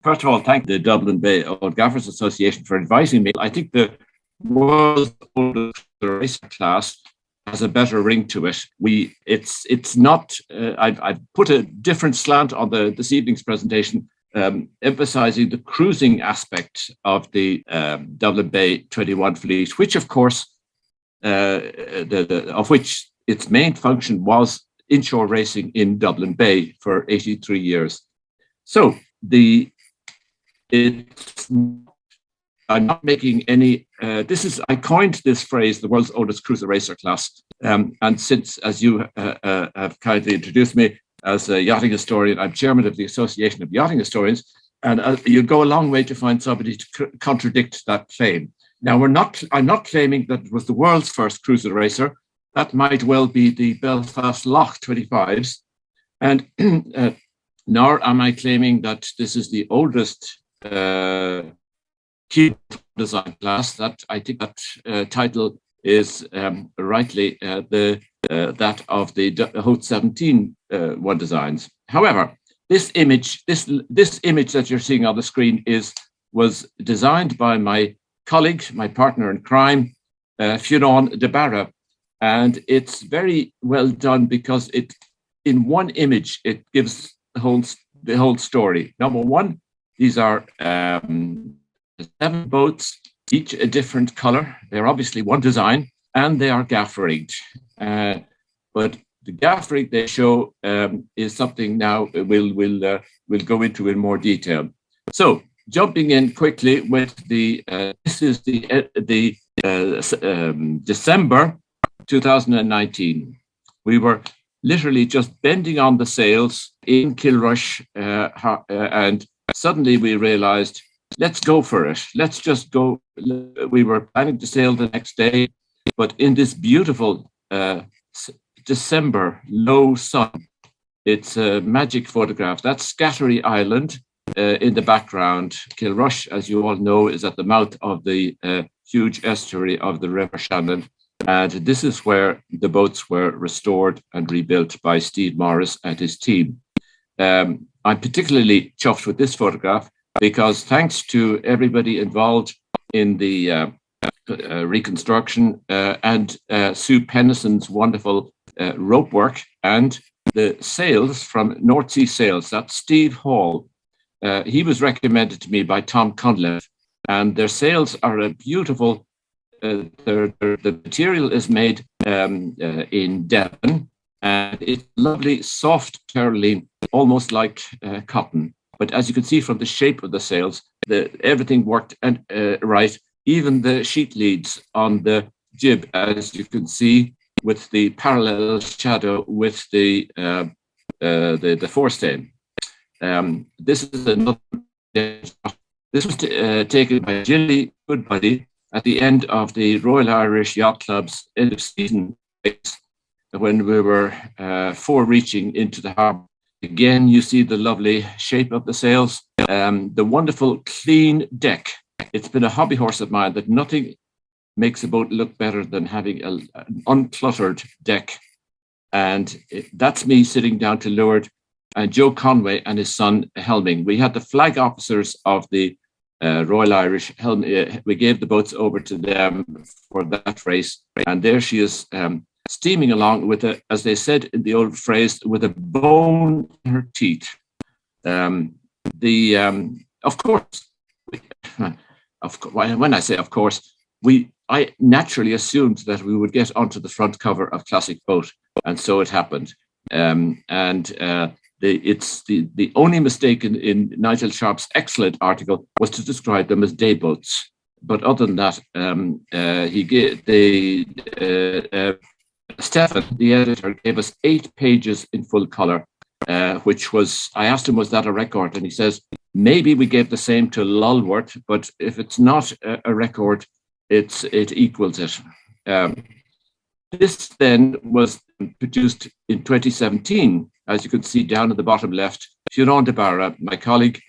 First of all, thank the Dublin Bay Old Gaffers Association for inviting me. I think the world's oldest racer class has a better ring to it. It's not. I've put a different slant on this evening's presentation, emphasizing the cruising aspect of the Dublin Bay 21 fleet, which, of course, of which its main function was inshore racing in Dublin Bay for 83 years. So I'm not making any. I coined this phrase, the world's oldest cruiser racer class. And since, as you have kindly introduced me as a yachting historian, I'm chairman of the Association of Yachting Historians, and you'd go a long way to find somebody to contradict that claim. Now, I'm not claiming that it was the world's first cruiser racer. That might well be the Belfast Lough 25s, and nor am I claiming that this is the oldest keelboat design class. That I think that title is rightly that of the Haute 17 one designs. However, this image that you're seeing on the screen was designed by my colleague, my partner in crime, Fionan de Barra, and it's very well done because in one image it gives the whole story. Number one, these are 7 boats, each a different color. They're obviously one design, and they are gaff rigged. But the gaff rig they show is something now we'll go into in more detail. So jumping in quickly with this is the December 2019. We were literally just bending on the sails in Kilrush, and suddenly we realized, let's go for it. Let's just go. We were planning to sail the next day, but in this beautiful December low sun, it's a magic photograph. That's Scattery Island in the background. Kilrush, as you all know, is at the mouth of the huge estuary of the River Shannon. And this is where the boats were restored and rebuilt by Steve Morris and his team. I'm particularly chuffed with this photograph because thanks to everybody involved in the reconstruction and Sue Pennison's wonderful rope work and the sails from North Sea Sails, that's Steve Hall. He was recommended to me by Tom Cunliffe, and their sails are a beautiful. The material is made in Devon, and it's lovely, soft terling, almost like cotton. But as you can see from the shape of the sails, everything worked right. Even the sheet leads on the jib, as you can see, with the parallel shadow with the forestay. This is another. This was taken by Gilly Goodbody at the end of the Royal Irish Yacht Club's end of season race, when we were fore-reaching into the harbour. Again, you see the lovely shape of the sails, the wonderful clean deck. It's been a hobby horse of mine that nothing makes a boat look better than having an uncluttered deck. And that's me sitting down to leeward, and Joe Conway and his son Helming. We had the flag officers of the Royal Irish. We gave the boats over to them for that race, and there she is steaming along with as they said in the old phrase, with a bone in her teeth. Of course, when I say of course, I naturally assumed that we would get onto the front cover of Classic Boat, and so it happened. The only mistake in Nigel Sharp's excellent article was to describe them as day boats. But other than that, Stefan, the editor, gave us 8 pages in full colour, which was, I asked him, was that a record? And he says, maybe we gave the same to Lulworth, but if it's not a record, it equals it. This then was produced in 2017, as you can see down at the bottom left. Fionan de Barra, my colleague,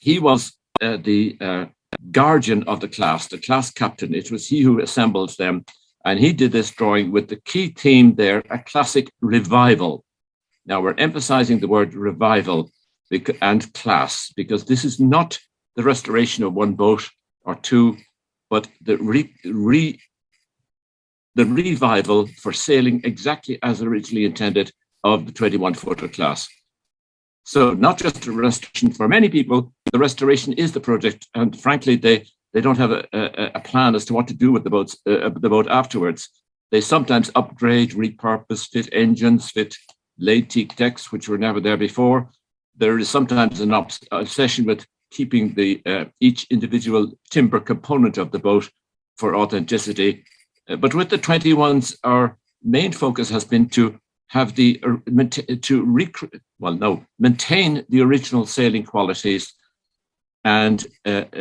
he was the guardian of the class captain. It was he who assembled them, and he did this drawing with the key theme there, a classic revival. Now we're emphasizing the word revival. and class, because this is not the restoration of one boat or two, but the revival for sailing exactly as originally intended of the 21-footer class. So not just a restoration for many people, the restoration is the project, and frankly, they don't have a plan as to what to do with the boat afterwards. They sometimes upgrade, repurpose, fit engines, fit laid teak decks, which were never there before. There is sometimes an obsession with keeping each individual timber component of the boat for authenticity. But with the 21s, our main focus has been to have maintain the original sailing qualities. And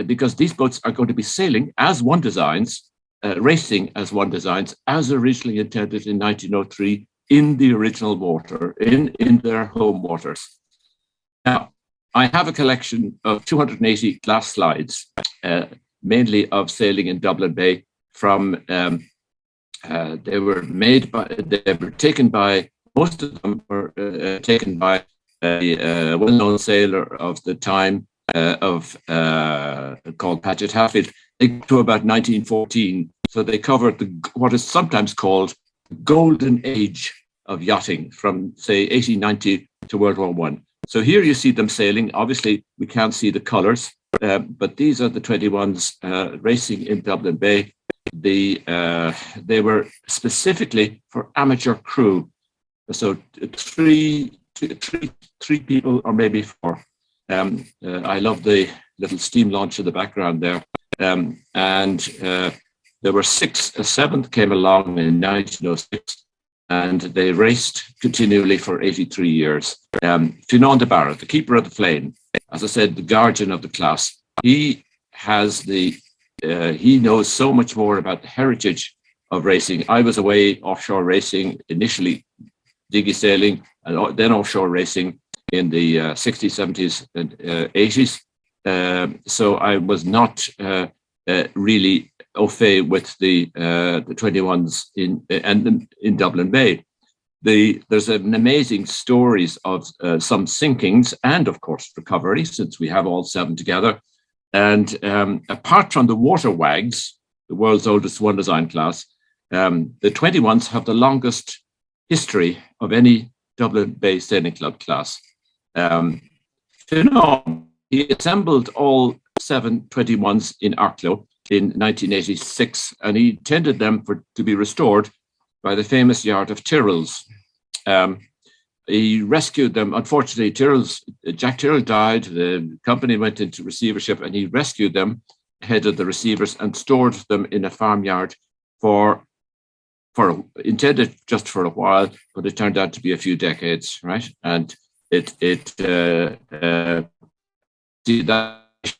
because these boats are going to be sailing as one designs, racing as one designs, as originally intended in 1903 in the original water, in their home waters. Now, I have a collection of 280 glass slides, mainly of sailing in Dublin Bay. They were taken by, most of them were taken by a well-known sailor of the time called Paget Hatfield, to about 1914. So they covered what is sometimes called the golden age of yachting from, say, 1890 to World War I. So here you see them sailing. Obviously, we can't see the colors, but these are the 21s racing in Dublin Bay. They were specifically for amateur crew. So three people or maybe four. I love the little steam launch in the background there. And there were six. A seventh came along in 1906, and they raced continually for 83 years. Fionan de Barra, the keeper of the flame, as I said, the guardian of the class, he knows so much more about the heritage of racing. I was away offshore racing, initially dinghy sailing, and then offshore racing in the 60s, 70s, and 80s. So I was not really au fait with the 21s in Dublin Bay. There's an amazing stories of some sinkings and, of course, recovery, since we have all seven together. And apart from the water wags, the world's oldest one design class, the 21s have the longest history of any Dublin Bay Sailing Club class. He assembled all 7 21s in Arklow in 1986, and he intended them to be restored by the famous yard of Tyrrell's. He rescued them. Unfortunately, Jack Tyrrell died. The company went into receivership, and he rescued them, head of the receivers, and stored them in a farmyard intended just for a while, but it turned out to be a few decades, right? And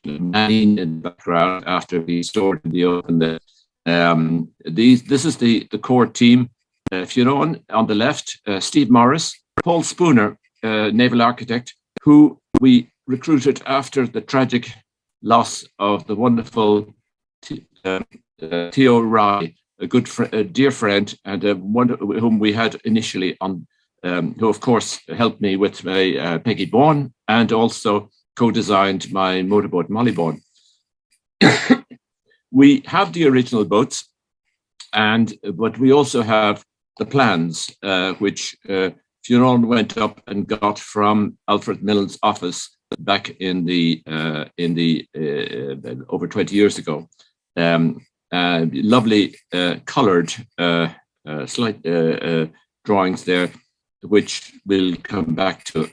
Naneen in the background after he stored in the open. This is the core team. Fionan on the left, Steve Morris, Paul Spooner, naval architect, who we recruited after the tragic loss of the wonderful Theo Rye, a dear friend, and one whom we had initially on, who of course helped me with my Peggy Bourne, and also co-designed my motorboat Mollybourne. We have the original boats, but we also have the plans, which Fionan went up and got from Alfred Mylne's office back in the over 20 years ago. Lovely coloured slight drawings there, which we'll come back to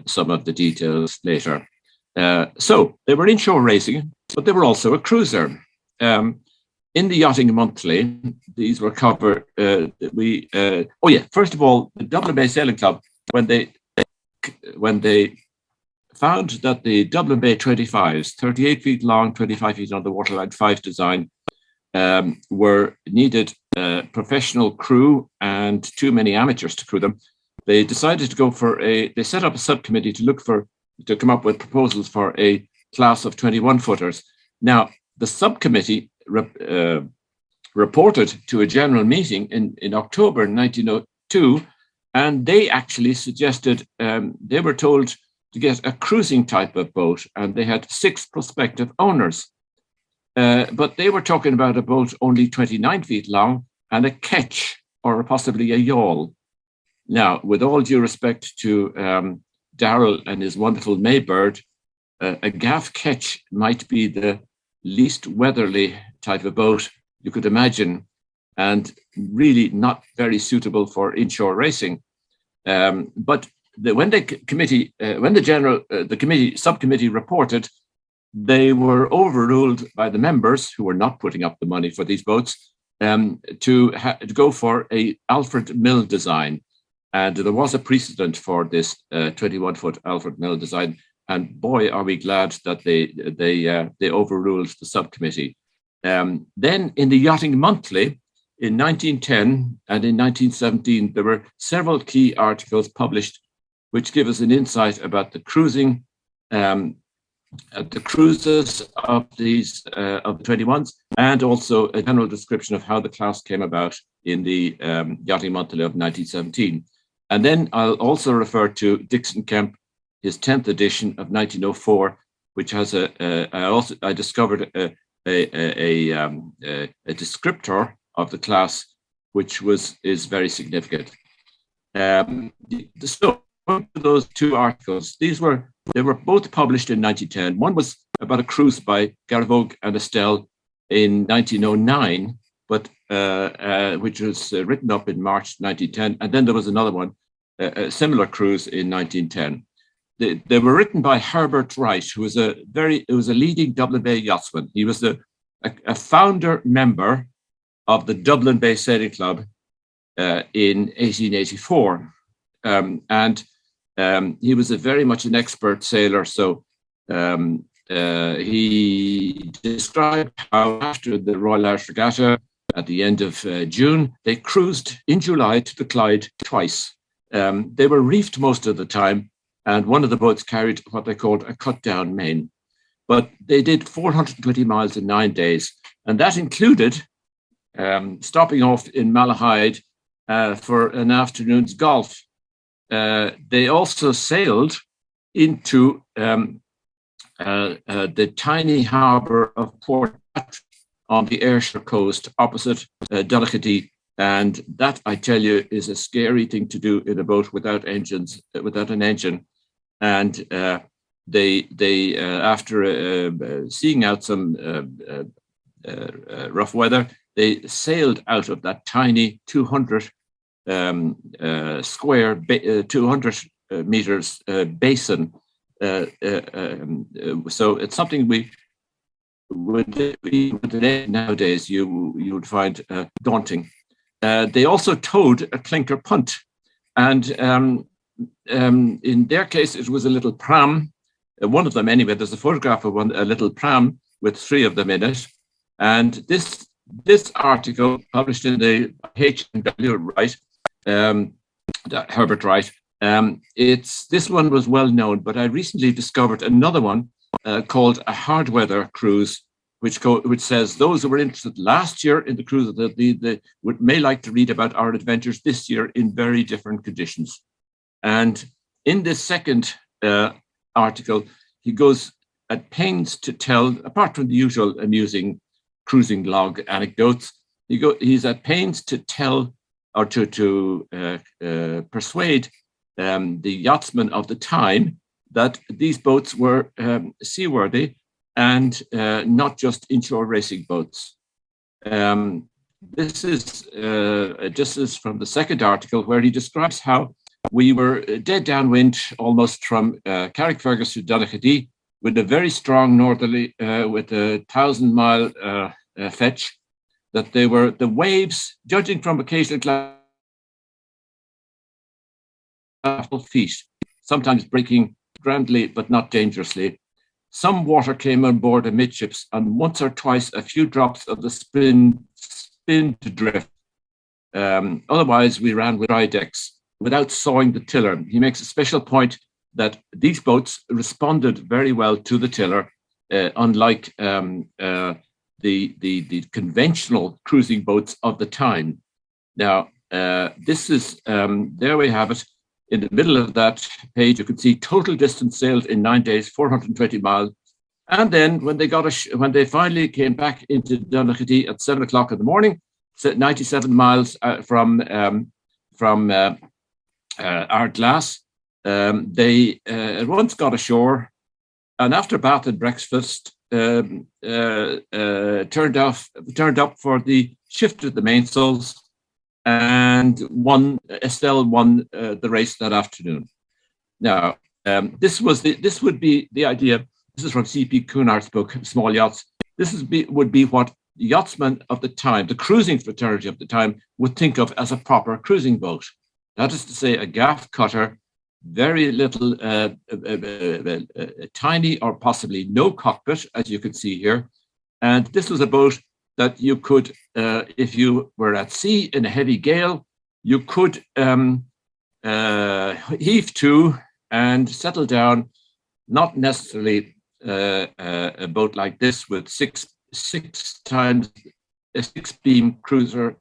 some of the details later. So they were inshore racing, but they were also a cruiser. In the Yachting Monthly, these were covered. First of all, the Dublin Bay Sailing Club, when they found that the Dublin Bay 25s, 38 feet long, 25 feet on the waterline, 5 design, were needed professional crew and too many amateurs to crew them. They decided to go for they set up a subcommittee to come up with proposals for a class of 21 footers. Now, the subcommittee reported to a general meeting in October 1902, and they actually suggested, they were told to get a cruising type of boat, and they had 6 prospective owners. But they were talking about a boat only 29 feet long and a ketch, or possibly a yawl. Now, with all due respect to Darrell and his wonderful Maybird, a gaff ketch might be the least weatherly type of boat you could imagine, and really not very suitable for inshore racing. But when the subcommittee reported, they were overruled by the members who were not putting up the money for these boats to go for a Alfred Mylne design. And there was a precedent for this 21-foot Alfred Mylne design. And boy, are we glad that they overruled the subcommittee. Then in the Yachting Monthly in 1910 and in 1917, there were several key articles published which give us an insight about the cruising, the cruises of these of the 21s, and also a general description of how the class came about in the Yachting Monthly of 1917. And then I'll also refer to Dixon Kemp, his 10th edition of 1904, which has I discovered a descriptor of the class, which is very significant. So those 2 articles, they were both published in 1910. One was about a cruise by Garravogue and Estelle in 1909, but which was written up in March 1910. And then there was another one, a similar cruise in 1910. They were written by Herbert Wright, who was a leading Dublin Bay yachtsman. He was a founder member of the Dublin Bay Sailing Club in 1884. And he was very much an expert sailor. So he described how after the Royal Irish Regatta at the end of June, they cruised in July to the Clyde twice. They were reefed most of the time, and one of the boats carried what they called a cut-down main. But they did 420 miles in 9 days, and that included stopping off in Malahide for an afternoon's golf. They also sailed into the tiny harbour of Port Patrick on the Ayrshire coast opposite Donaghadee. And that, I tell you, is a scary thing to do in a boat without an engine. And they after seeing out some rough weather, they sailed out of that tiny 200 square, 200 meters basin. So it's something we would nowadays you would find daunting. They also towed a clinker punt, and in their case it was a little pram. One of them, anyway. There's a photograph of a little pram with 3 of them in it, and this article published in the H&W Wright, Herbert Wright. This one was well known, but I recently discovered another one called A Hard Weather Cruise, which says those who were interested last year in the cruise may like to read about our adventures this year in very different conditions. And in this second article, he goes at pains to tell, apart from the usual amusing cruising log anecdotes, he's at pains to tell or to persuade the yachtsmen of the time that these boats were seaworthy and not just inshore racing boats. This is from the second article, where he describes how we were dead downwind almost from Carrickfergus to Donaghadee with a very strong northerly, with a 1,000-mile fetch, that they were the waves, judging from occasional feet, sometimes breaking grandly but not dangerously. Some water came on board amidships, and once or twice a few drops of the spin to drift. Otherwise, we ran with dry decks without sawing the tiller. He makes a special point that these boats responded very well to the tiller, unlike the conventional cruising boats of the time. Now, this is there we have it. In the middle of that page, you can see total distance sailed in 9 days, 420 miles. And then when they finally came back into Donaghadee at 7 o'clock in the morning, 97 miles from Ardglass, they at once got ashore, and after bath and breakfast, turned up for the shift of the mainsails, and Estelle won the race that afternoon. Now, this would be the idea. This is from C.P. Cunard's book, Small Yachts. Would be what yachtsmen of the time, the cruising fraternity of the time, would think of as a proper cruising boat. That is to say, a gaff cutter, very little, tiny or possibly no cockpit, as you can see here. And this was a boat that you could, if you were at sea in a heavy gale, you could heave to and settle down, not necessarily a boat like this with six times a 6-beam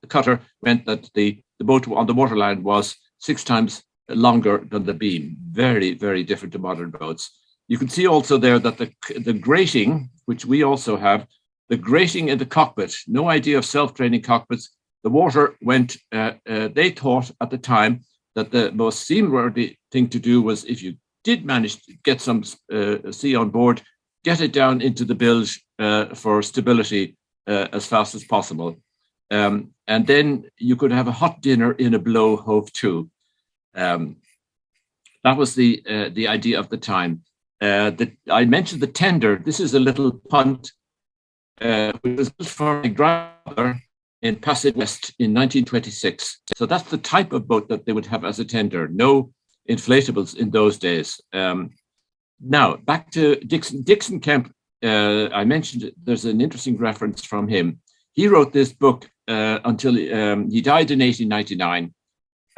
cutter meant that the boat on the waterline was 6 times longer than the beam. Very, very different to modern boats. You can see also there that the grating, which we also have, the grating in the cockpit, no idea of self-draining cockpits. The water went, they thought at the time that the most seaworthy thing to do was, if you did manage to get some sea on board, get it down into the bilge for stability as fast as possible. And then you could have a hot dinner in a blow hove to. That was the idea of the time. I mentioned the tender. This is a little punt which was built for my grandmother in Passage West in 1926. So that's the type of boat that they would have as a tender. No inflatables in those days. Now, back to Dixon. Dixon Kemp, I mentioned there's an interesting reference from him. He wrote this book until he died in 1899.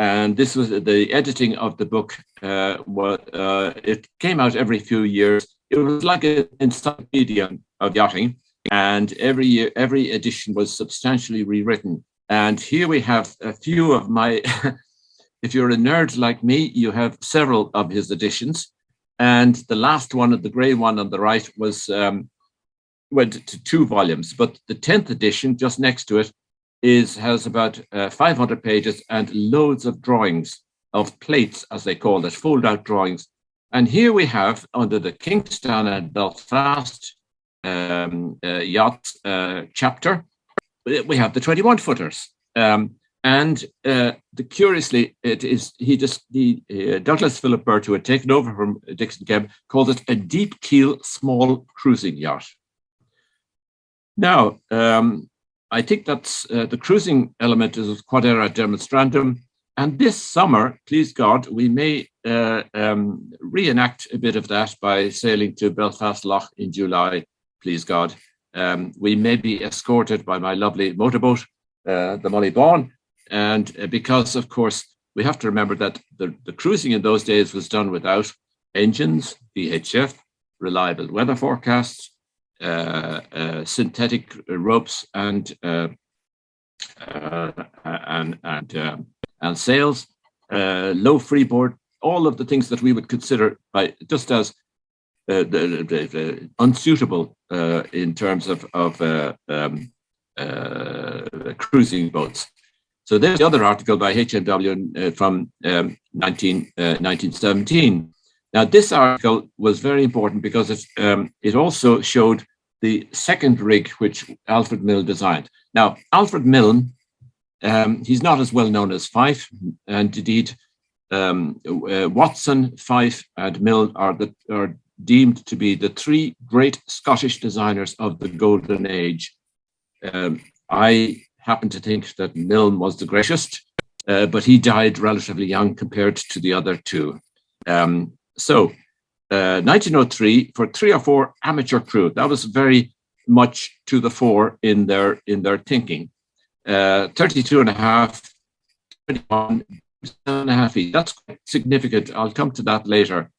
And this was the editing of the book. It came out every few years. It was like an encyclopedia of yachting. And every year, every edition was substantially rewritten. And here we have a few of my, if you're a nerd like me, you have several of his editions. And the last one, the gray one on the right, went to 2 volumes. But the 10th edition, just next to it, has about 500 pages and loads of drawings of plates, as they call it, fold-out drawings. And here we have, under the Kingston and Belfast yacht chapter, we have the 21-footers. Curiously, it is Douglas Philip Burt, who had taken over from Dixon Kemp, called it a deep keel small cruising yacht. Now, I think that's the cruising element is Quadera Demonstrandum. And this summer, please God, we may reenact a bit of that by sailing to Belfast Lough in July, please God. We may be escorted by my lovely motorboat, the Mullybawn. And because, of course, we have to remember that the cruising in those days was done without engines, VHF, reliable weather forecasts, synthetic ropes and sails, low freeboard, all of the things that we would consider just as the unsuitable in terms of cruising boats. So there's the other article by HMW from 1917. Now, this article was very important because it also showed the second rig which Alfred Mylne designed. Now, Alfred Mylne, he's not as well known as Fife, and indeed Watson, Fife, and Mylne are deemed to be the 3 great Scottish designers of the Golden Age. I happen to think that Mylne was the greatest, but he died relatively young compared to the other 2. 1903, for 3 or 4 amateur crew, that was very much to the fore in their thinking. 32.5, 21.5 feet. That's quite significant. I'll come to that later.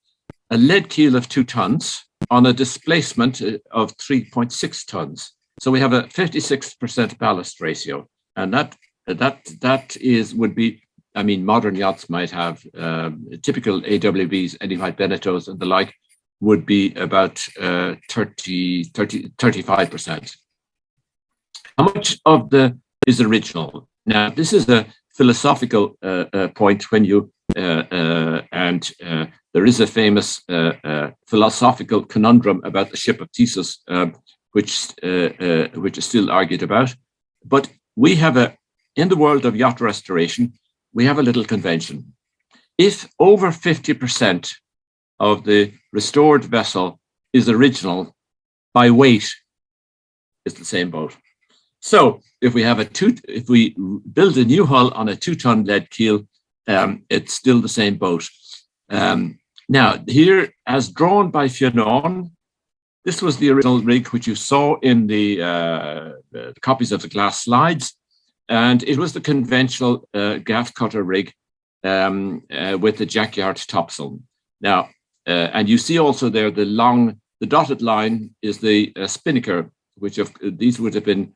A lead keel of 2 tons on a displacement of 3.6 tons. So we have a 56% ballast ratio, and that would be I mean, modern yachts might have typical AWBs, Eddie White Benettos and the like, would be about 35%. How much of the is original? Now, this is a philosophical point when you, there is a famous philosophical conundrum about the ship of Theseus, which is still argued about. But we have in the world of yacht restoration, we have a little convention. If over 50% of the restored vessel is original, by weight, it's the same boat. So if we build a new hull on a 2-ton lead keel, it's still the same boat. Now here, as drawn by Fionan, this was the original rig which you saw in the copies of the glass slides, and it was the conventional gaff cutter rig with the jackyard topsail. Now, and you see also there the dotted line is the spinnaker, which these would have been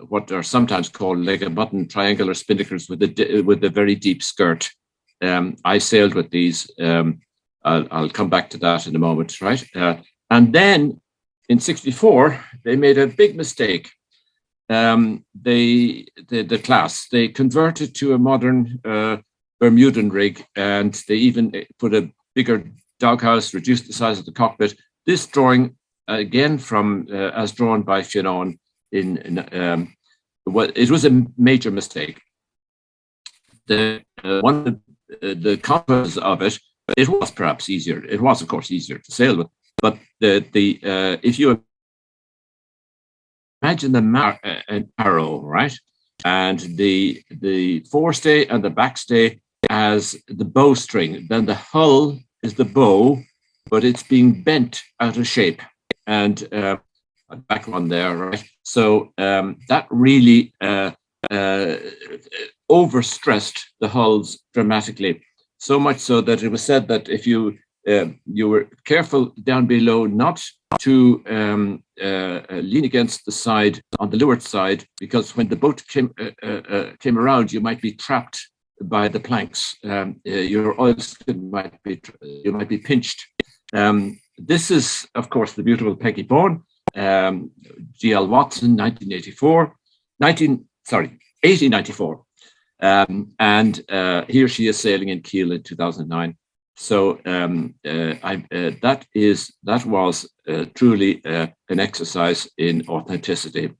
what are sometimes called leg and button triangular spinnakers with a very deep skirt. I sailed with these. I'll come back to that in a moment, right? And then in '64 they made a big mistake. The class, they converted to a modern Bermudan rig, and they even put a bigger doghouse, reduced the size of the cockpit. This drawing, again from as drawn by Fionan, it was a major mistake. One of the consequences of it was perhaps easier. It was, of course, easier to sail with, but if you imagine an arrow, right, and the forestay and the backstay as the bowstring, then the hull is the bow, but it's being bent out of shape, and back one there, right? So that really overstressed the hulls dramatically, so much so that it was said that if you were careful down below not to lean against the side on the leeward side, because when the boat came around, you might be trapped by the planks. Your oilskin might be pinched. This is, of course, the beautiful Peggy Bourne, G.L. Watson, 1894. And here she is sailing in Kiel in 2009. So that was truly an exercise in authenticity.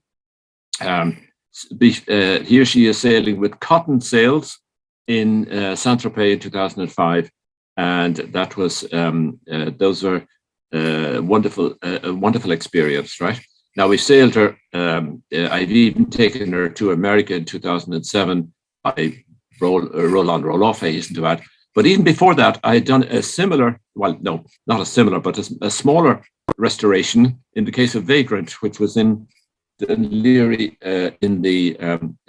Here she is sailing with cotton sails in Saint-Tropez in 2005, and that was those were wonderful experience, right? Now we sailed her. I've even taken her to America in 2007 by roll on, roll off, I hasten to add. But even before that, I had done a similar, well, no, not a similar, but a smaller restoration in the case of Vagrant, which was in Leary in the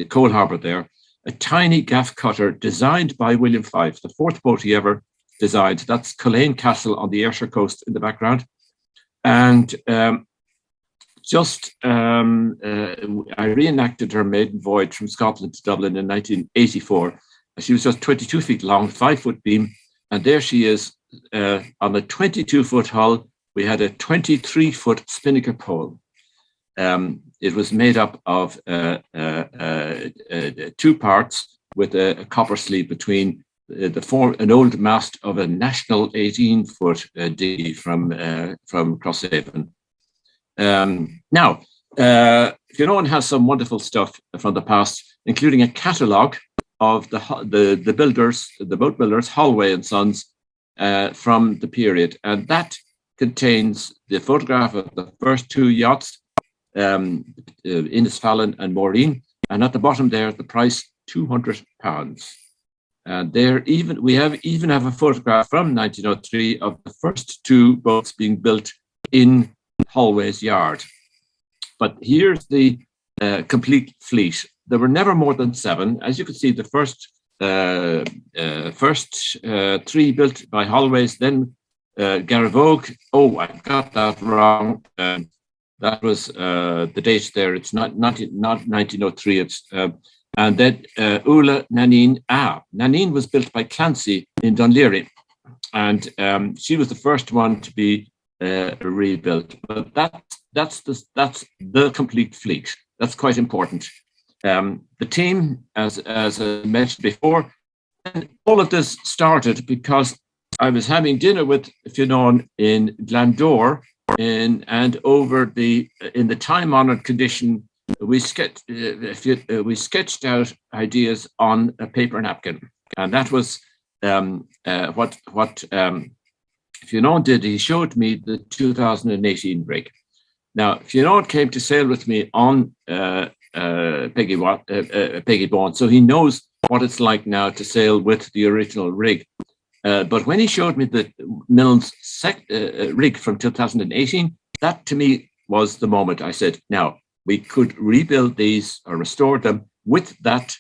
coal harbour there. A tiny gaff cutter designed by William Fife, the fourth boat he ever designed. That's Culzean Castle on the Ayrshire coast in the background. And I reenacted her maiden voyage from Scotland to Dublin in 1984. She was just 22 feet long, 5-foot beam. And there she is on a 22-foot hull. We had a 23-foot spinnaker pole. It was made up of 2 parts with a copper sleeve between an old mast of a national 18-foot dinghy from Crosshaven. Now, Fionan has some wonderful stuff from the past, including a catalogue of the builders, the boat builders, Holloway and Sons, from the period, and that contains the photograph of the first 2 yachts, Innisfallen and Maureen, and at the bottom there, the price £200. And there we even have a photograph from 1903 of the first 2 boats being built in Holloway's yard. But here's the complete fleet. There were never more than 7. As you can see, the first 3 built by Holloway's, then Garravogue. Oh, I got that wrong. That was the date there. It's not 1903. It's And then Ula Naneen. Naneen was built by Clancy in Dunleary, and she was the first one to be rebuilt. But that's the complete fleet. That's quite important. The team, as I mentioned before, and all of this started because I was having dinner with Fionan in Glandore, and over in the time-honored condition, we sketched out ideas on a paper napkin, and that was what Fionan did. He showed me the 2018 rig. Now, Fionan came to sail with me on Peggy Bond, so he knows what it's like now to sail with the original rig. But when he showed me the Mylne's rig from 2018, that to me was the moment. I said, now, we could rebuild these or restore them with that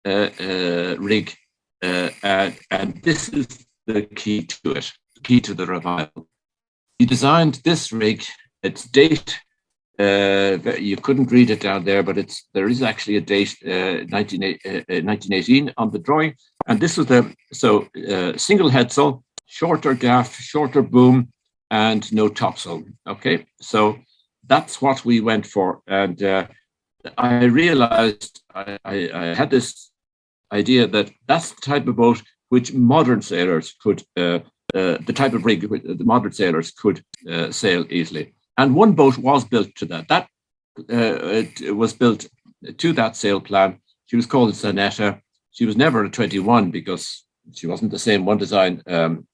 rig. And this is the key to it, the key to the revival. He designed this rig. Its date, you couldn't read it down there, but there is actually a date, 1918 on the drawing. And this was single headsail, shorter gaff, shorter boom, and no topsail. Okay, so that's what we went for. And I realized I had this idea that that's the type of boat which modern sailors could, the type of rig the modern sailors could sail easily. And one boat was built to that. It was built to that sail plan. She was called Zanetta. She was never a 21 because she wasn't the same one design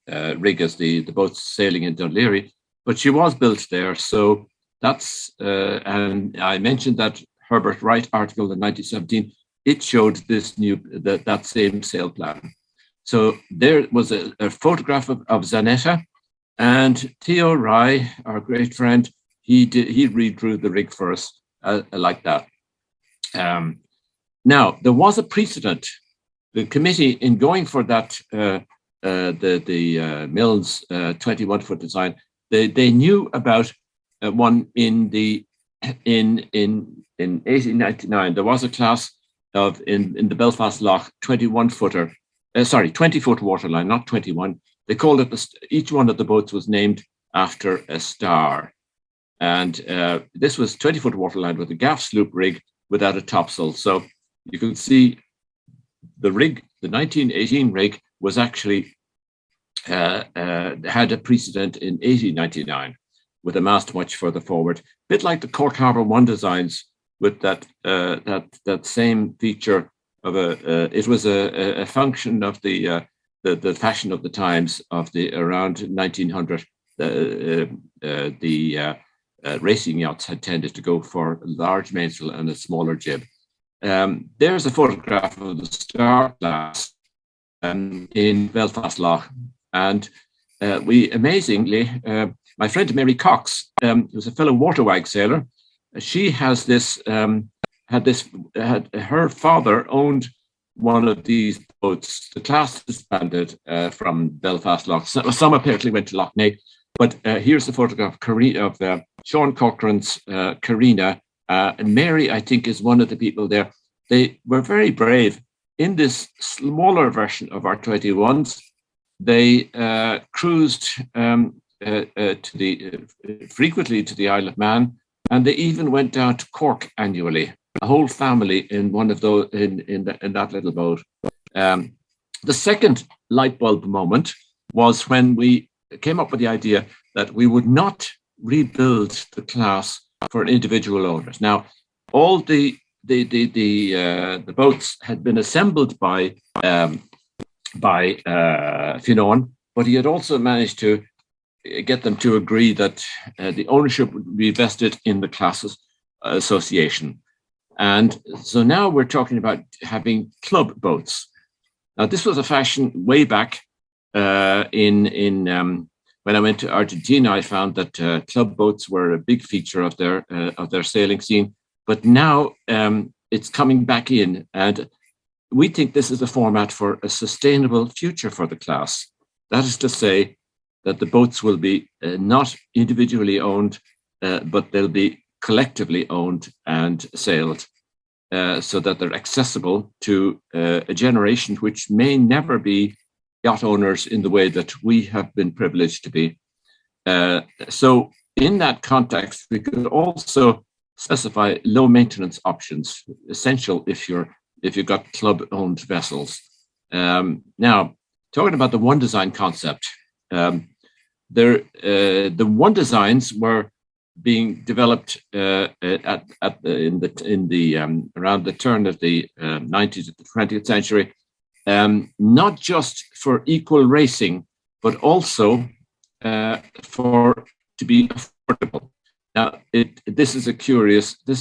rig as the boats sailing in Dunleary, but she was built there. So that's, and I mentioned that Herbert Wright article in 1917, it showed this that same sail plan. So there was a photograph of Zanetta, and Theo Rye, our great friend, he redrew the rig for us like that. Now, there was a precedent. The committee, in going for that, the Mylne's 21-foot design, they knew about one in 1899. There was a class of in the Belfast Lough 21-footer, 20-foot waterline, not 21. They called it, each one of the boats was named after a star. And this was 20-foot waterline with a gaff sloop rig without a topsail. So you can see the rig, the 1918 rig, was actually had a precedent in 1899 with a mast much further forward, a bit like the Cork Harbour 1 designs with that same feature of it was a function of the fashion of the times of the around 1900. Racing yachts had tended to go for a large mainsail and a smaller jib. There's a photograph of the Star class in Belfast Lough, and we amazingly, my friend Mary Cox, who was a fellow waterwag sailor, she has this. Her father owned one of these boats. The class disbanded from Belfast Lough. Some apparently went to Lough Neagh, but here's the photograph of Sean Cochrane's Carina. And Mary, I think, is one of the people there. They were very brave. In this smaller version of our 21s, they cruised frequently to the Isle of Man, and they even went down to Cork annually. A whole family in one of those in that little boat. The second light bulb moment was when we came up with the idea that we would not rebuild the class for individual owners. Now, all the boats had been assembled by Fionan, but he had also managed to get them to agree that the ownership would be vested in the classes association. And so now we're talking about having club boats. Now, this was a fashion way back when I went to Argentina. I found that club boats were a big feature of their sailing scene. But now it's coming back in, and we think this is a format for a sustainable future for the class. That is to say that the boats will be not individually owned, but they'll be collectively owned and sailed. so that they're accessible to a generation which may never be yacht owners in the way that we have been privileged to be. So in that context, we could also specify low maintenance options, essential if you've got club-owned vessels. Now, talking about the one design concept, the one designs were being developed around the turn of the 90s of the 20th century, not just for equal racing, but also to be affordable. Now, this is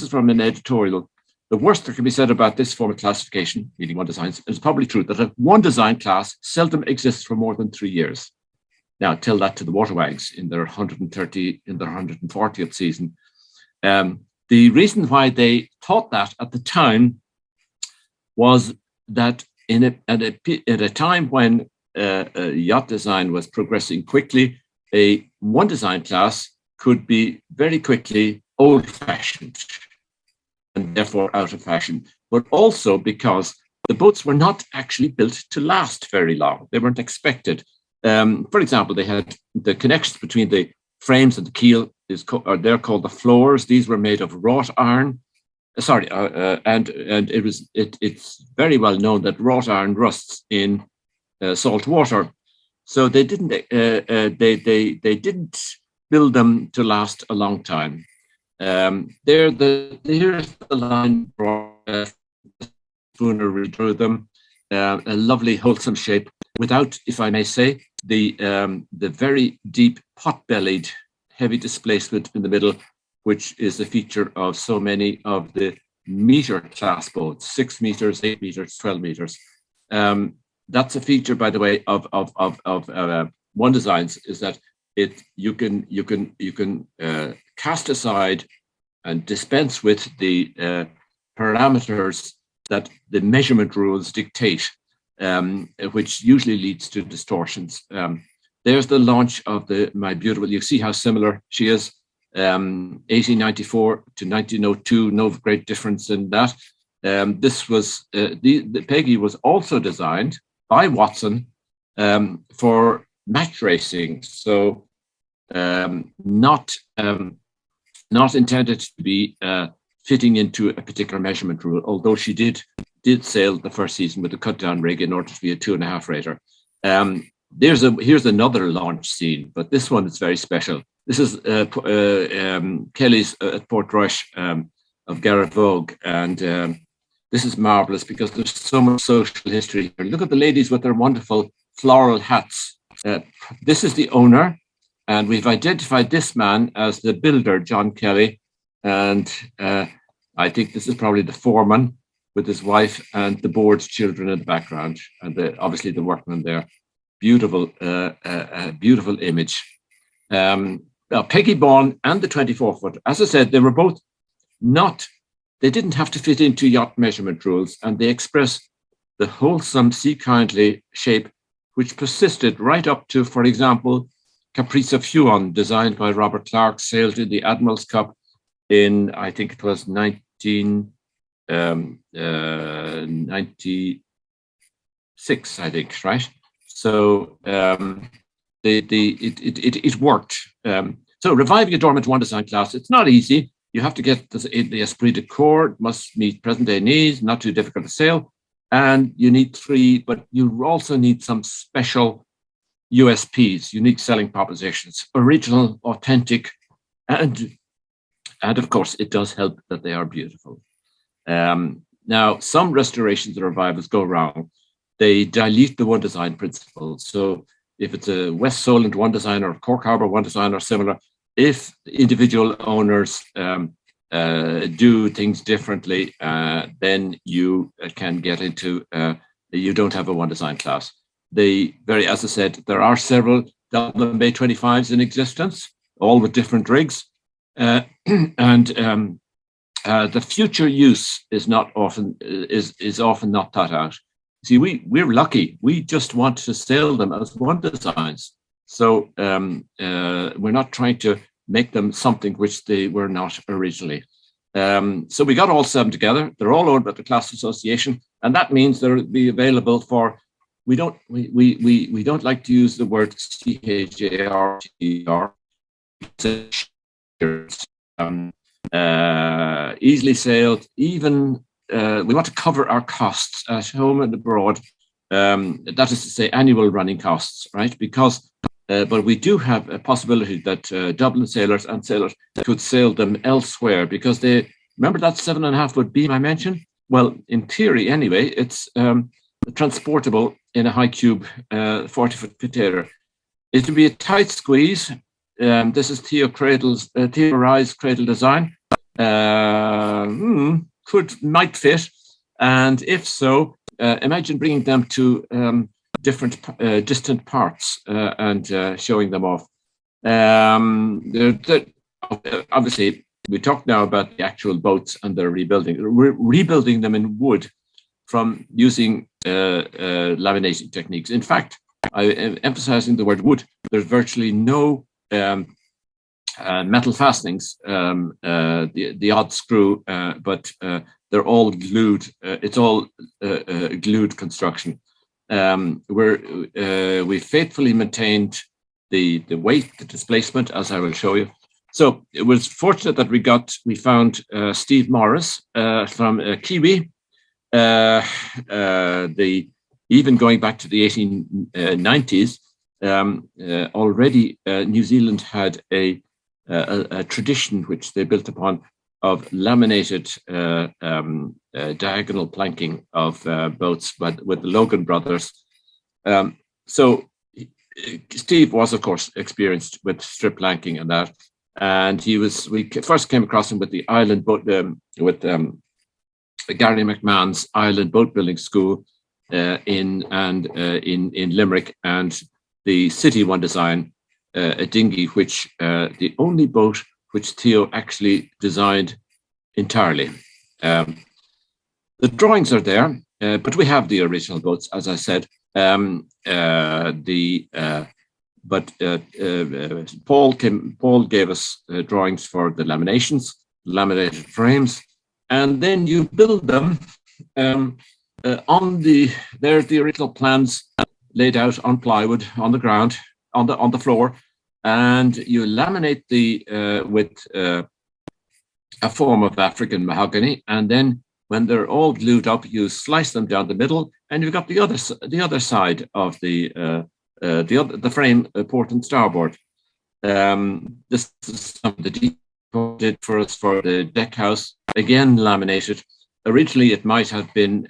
from an editorial. The worst that can be said about this form of classification, meaning one designs, is probably true that a one design class seldom exists for more than 3 years. Now, tell that to the waterwags in their 140th season. The reason why they thought that at the time was that at a time when yacht design was progressing quickly, a one design class could be very quickly old-fashioned and therefore out of fashion, but also because the boats were not actually built to last very long. They weren't expected. For example, they had the connections between the frames and the keel they're called the floors. These were made of wrought iron. And it's very well known that wrought iron rusts in salt water. So they didn't build them to last a long time. Here's the line Spooner redrew them. A lovely wholesome shape without, if I may say, the very deep pot-bellied heavy displacement in the middle, which is a feature of so many of the meter class boats, 6 meters, 8 meters, 12 meters. That's a feature, by the way, of one designs, is that you can cast aside and dispense with the parameters that the measurement rules dictate, which usually leads to distortions. There's the launch of my beautiful, you see how similar she is, 1894 to 1902, no great difference in that. This was, the Peggy was also designed by Watson for match racing. So not intended to be fitting into a particular measurement rule, although she did sail the first season with a cut down rig in order to be a 2.5 rater. Here's another launch scene, but this one is very special. This is Kelly's at Port Rush of Garravogue, and this is marvelous because there's so much social history here. Look at the ladies with their wonderful floral hats. This is the owner, and we've identified this man as the builder, John Kelly, and I think this is probably the foreman with his wife and the board's children in the background, and obviously the workmen there. Beautiful, beautiful image. Now, Peggy Bawn and the 24-foot, as I said, they were both they didn't have to fit into yacht measurement rules, and they express the wholesome sea-kindly shape which persisted right up to, for example, Caprice of Fionan, designed by Robert Clark, sailed in the Admiral's Cup in, I think it was 1996, I think, right? So it worked. So reviving a dormant one design class, it's not easy. You have to get the esprit de corps, it must meet present day needs, not too difficult to sail. And you need 3, but you also need some special USPs, unique selling propositions, original, authentic, and of course, it does help that they are beautiful. Now, some restorations and revivals go wrong. They dilute the one design principle. So if it's a West Solent one design or Cork Harbour one design or similar, if individual owners do things differently, then you can get into, you don't have a one design class. As I said, there are several Dublin Bay 25s in existence, all with different rigs. The future use is often not thought out. See, we're lucky. We just want to sail them as one designs. So we're not trying to make them something which they were not originally. So we got all 7 together. They're all owned by the Class Association, and that means they'll be available for. We don't like to use the word CHAR. Easily sailed. Even we want to cover our costs at home and abroad. That is to say, annual running costs, right? Because, but we do have a possibility that Dublin sailors and sailors could sail them elsewhere, because they remember that 7.5-foot beam I mentioned. Well, in theory, anyway, it's transportable in a high cube 40-foot container. It would be a tight squeeze. This is Theo Rye's cradle design. Might fit, and if so, imagine bringing them to different distant parts and showing them off. Obviously, we talked now about the actual boats and their rebuilding. We're rebuilding them in wood from using laminating techniques. In fact, I am emphasizing the word wood. There's virtually no metal fastenings, the odd screw, but they're all glued. It's all glued construction. We faithfully maintained the weight, the displacement, as I will show you. So it was fortunate that we found Steve Morris from Kiwi. Even going back to the 1890s, already New Zealand had a tradition which they built upon of laminated diagonal planking of boats with the Logan brothers. So Steve was, of course, experienced with strip planking and that, and we first came across him with the island boat with Gary McMahon's Island Boat Building School in Limerick, and the City One design, a dinghy, which the only boat which Theo actually designed entirely. The drawings are there, but we have the original boats, as I said. Paul gave us drawings for the laminated frames, and then you build them there's the original plans laid out on plywood on the ground, on the floor, and you laminate with a form of African mahogany, and then when they're all glued up, you slice them down the middle, and you've got the other side of the frame, port and starboard. This is some of the detail did for us for the deck house, again laminated. Originally, it might have been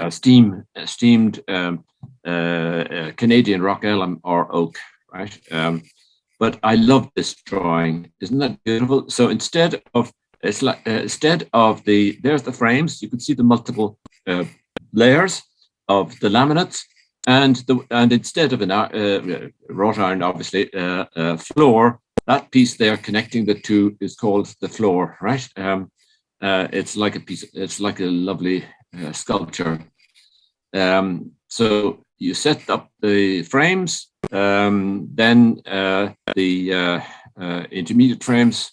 steamed Canadian rock elm or oak, right? But I love this drawing. Isn't that beautiful? So instead of there's the frames. You can see the multiple layers of the laminates, and instead of a wrought iron, obviously, floor, that piece there connecting the two is called the floor, right? It's like a lovely sculpture. So you set up the frames, then the intermediate frames,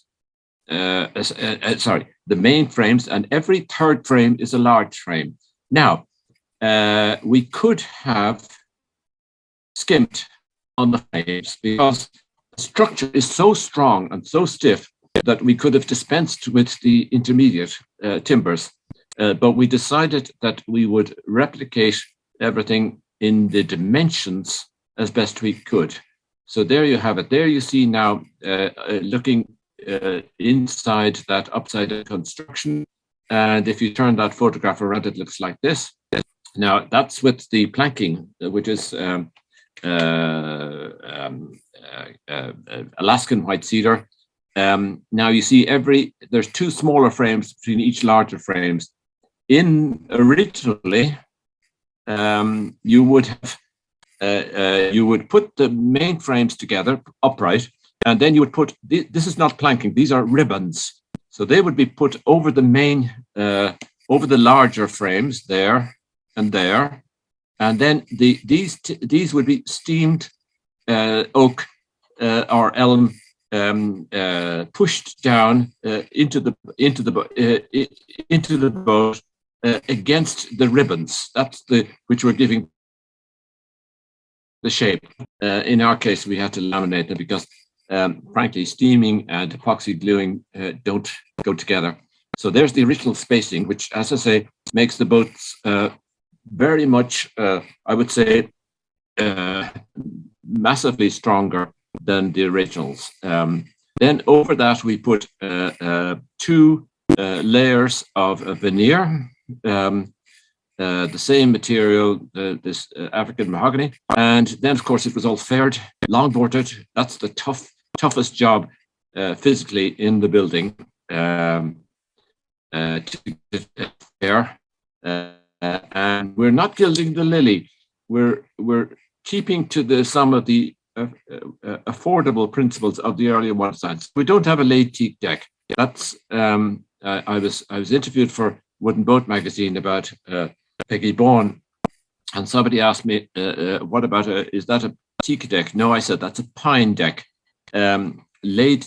the main frames, and every third frame is a large frame. Now, we could have skimped on the frames because the structure is so strong and so stiff that we could have dispensed with the intermediate timbers. But we decided that we would replicate everything in the dimensions as best we could. So there you have it. There you see now, looking inside that upside down construction. And if you turn that photograph around, it looks like this. Now, that's with the planking, which is Alaskan white cedar. Now you see there's two smaller frames between each larger frames. Originally, you would put the main frames together upright, and then you would put, this is not planking, these are ribbons. So they would be put over the main, over the larger frames there and there. And then these would be steamed oak or elm pushed down into the boat against the ribbons. That's which were giving the shape. In our case, we had to laminate them because, frankly, steaming and epoxy gluing don't go together. So there's the original spacing, which, as I say, makes the boats very much, I would say, massively stronger than the originals. Then over that, we put 2 layers of veneer, the same material, this African mahogany. And then, of course, it was all faired, longboarded. That's the toughest job physically in the building to get fair. And we're not gilding the lily. We're keeping to some of the affordable principles of the earlier water designs. We don't have a laid teak deck. That's I was interviewed for Wooden Boat magazine about Peggy Bourne, and somebody asked me, "What about is that a teak deck?" No, I said that's a pine deck. Laid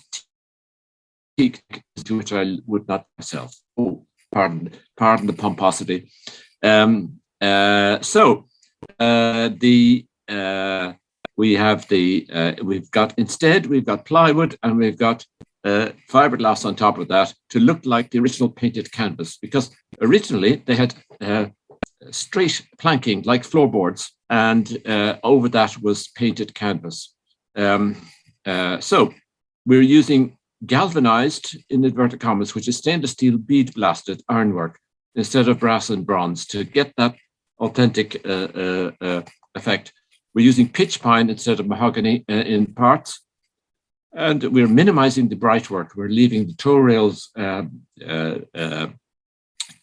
teak, to which I would not myself. Oh, pardon the pomposity. We've got plywood, and we've got fiberglass on top of that to look like the original painted canvas, because originally they had straight planking like floorboards, and over that was painted canvas. So we're using galvanized, in inverted commas, which is stainless steel bead blasted ironwork instead of brass and bronze to get that authentic effect. We're using pitch pine instead of mahogany in parts, and we're minimizing the bright work. We're leaving the tow rails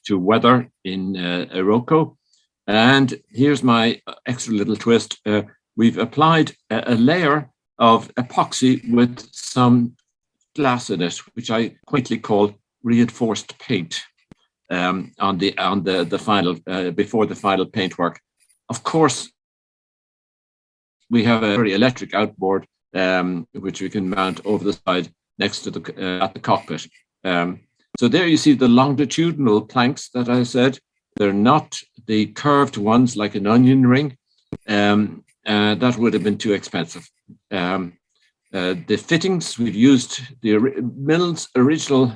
to weather in Iroko. And here's my extra little twist. We've applied a layer of epoxy with some glass in it, which I quaintly call reinforced paint on the final before the final paintwork. Of course, we have a very electric outboard, which we can mount over the side next to at the cockpit. So there you see the longitudinal planks that I said. They're not the curved ones like an onion ring. That would have been too expensive. The fittings, we've used the Milne's original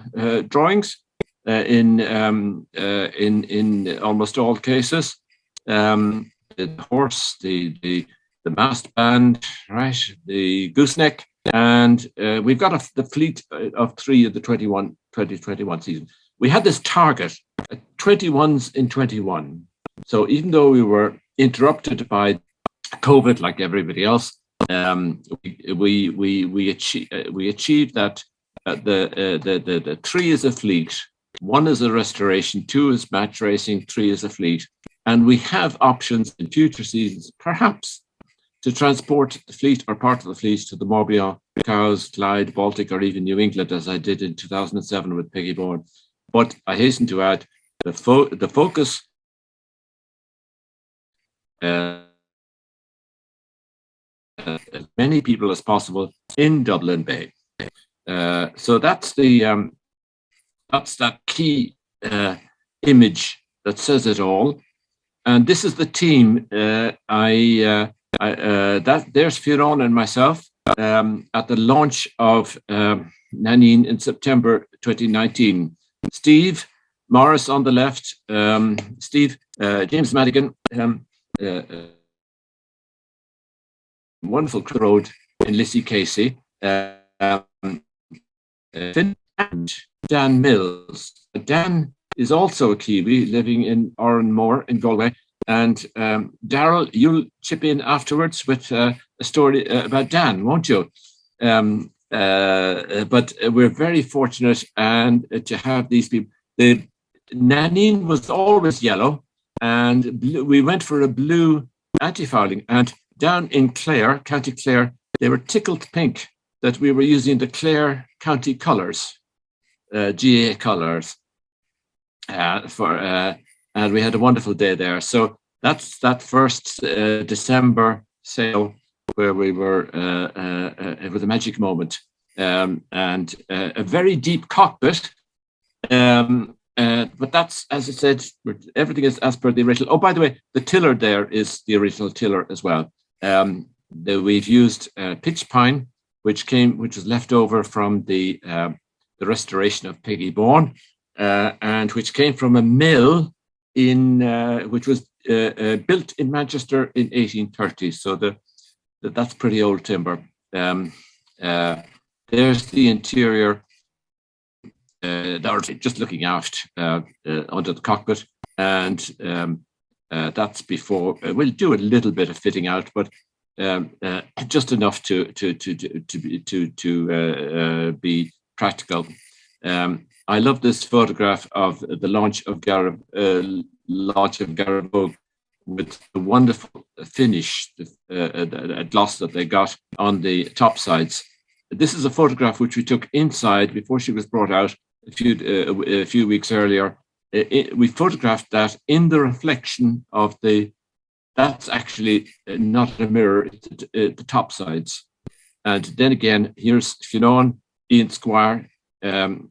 drawings in almost all cases. The horse, the mast band, right, the gooseneck, and we've got the fleet of 3 of the 2021 season. We had this target, 21s in 21. So even though we were interrupted by COVID like everybody else, we achieved that. The 3 is a fleet, 1 is a restoration, 2 is match racing, 3 is a fleet, and we have options in future seasons, perhaps, to transport the fleet or part of the fleet to the Morbihan, Cowes, Clyde, Baltic, or even New England, as I did in 2007 with Peggy Bourne. But I hasten to add, the focus as many people as possible in Dublin Bay. So that's that key image that says it all. And this is the team. There's Fionan and myself at the launch of Naneen in September 2019. Steve Morris on the left, James Madigan, wonderful road in Lissy Casey, and Dan Mills. Dan is also a Kiwi living in Oranmore in Galway. And Daryl, you'll chip in afterwards with a story about Dan, won't you? But we're very fortunate and to have these people. The Naneen was always yellow, and we went for a blue anti-fouling. And down in Clare, County Clare, they were tickled pink that we were using the Clare County colours, GA colours, and we had a wonderful day there. So that's that first December sail where we were. It was a magic moment. and a very deep cockpit. But that's, as I said, everything is as per the original. Oh, by the way, the tiller there is the original tiller as well. We've used pitch pine, which was left over from the restoration of Peggy Bourne, and which came from a mill which was built in Manchester in 1830. So that's pretty old timber. There's the interior. Just looking aft under the cockpit, and that's before. We'll do a little bit of fitting out, but just enough to be practical. I love this photograph of the launch of Garravogue with the wonderful finish, the gloss that they got on the top sides. This is a photograph which we took inside before she was brought out a few weeks earlier. We photographed that in the reflection of that's actually not a mirror, it's the top sides. And then again, here's Fionan, Ian Squire, and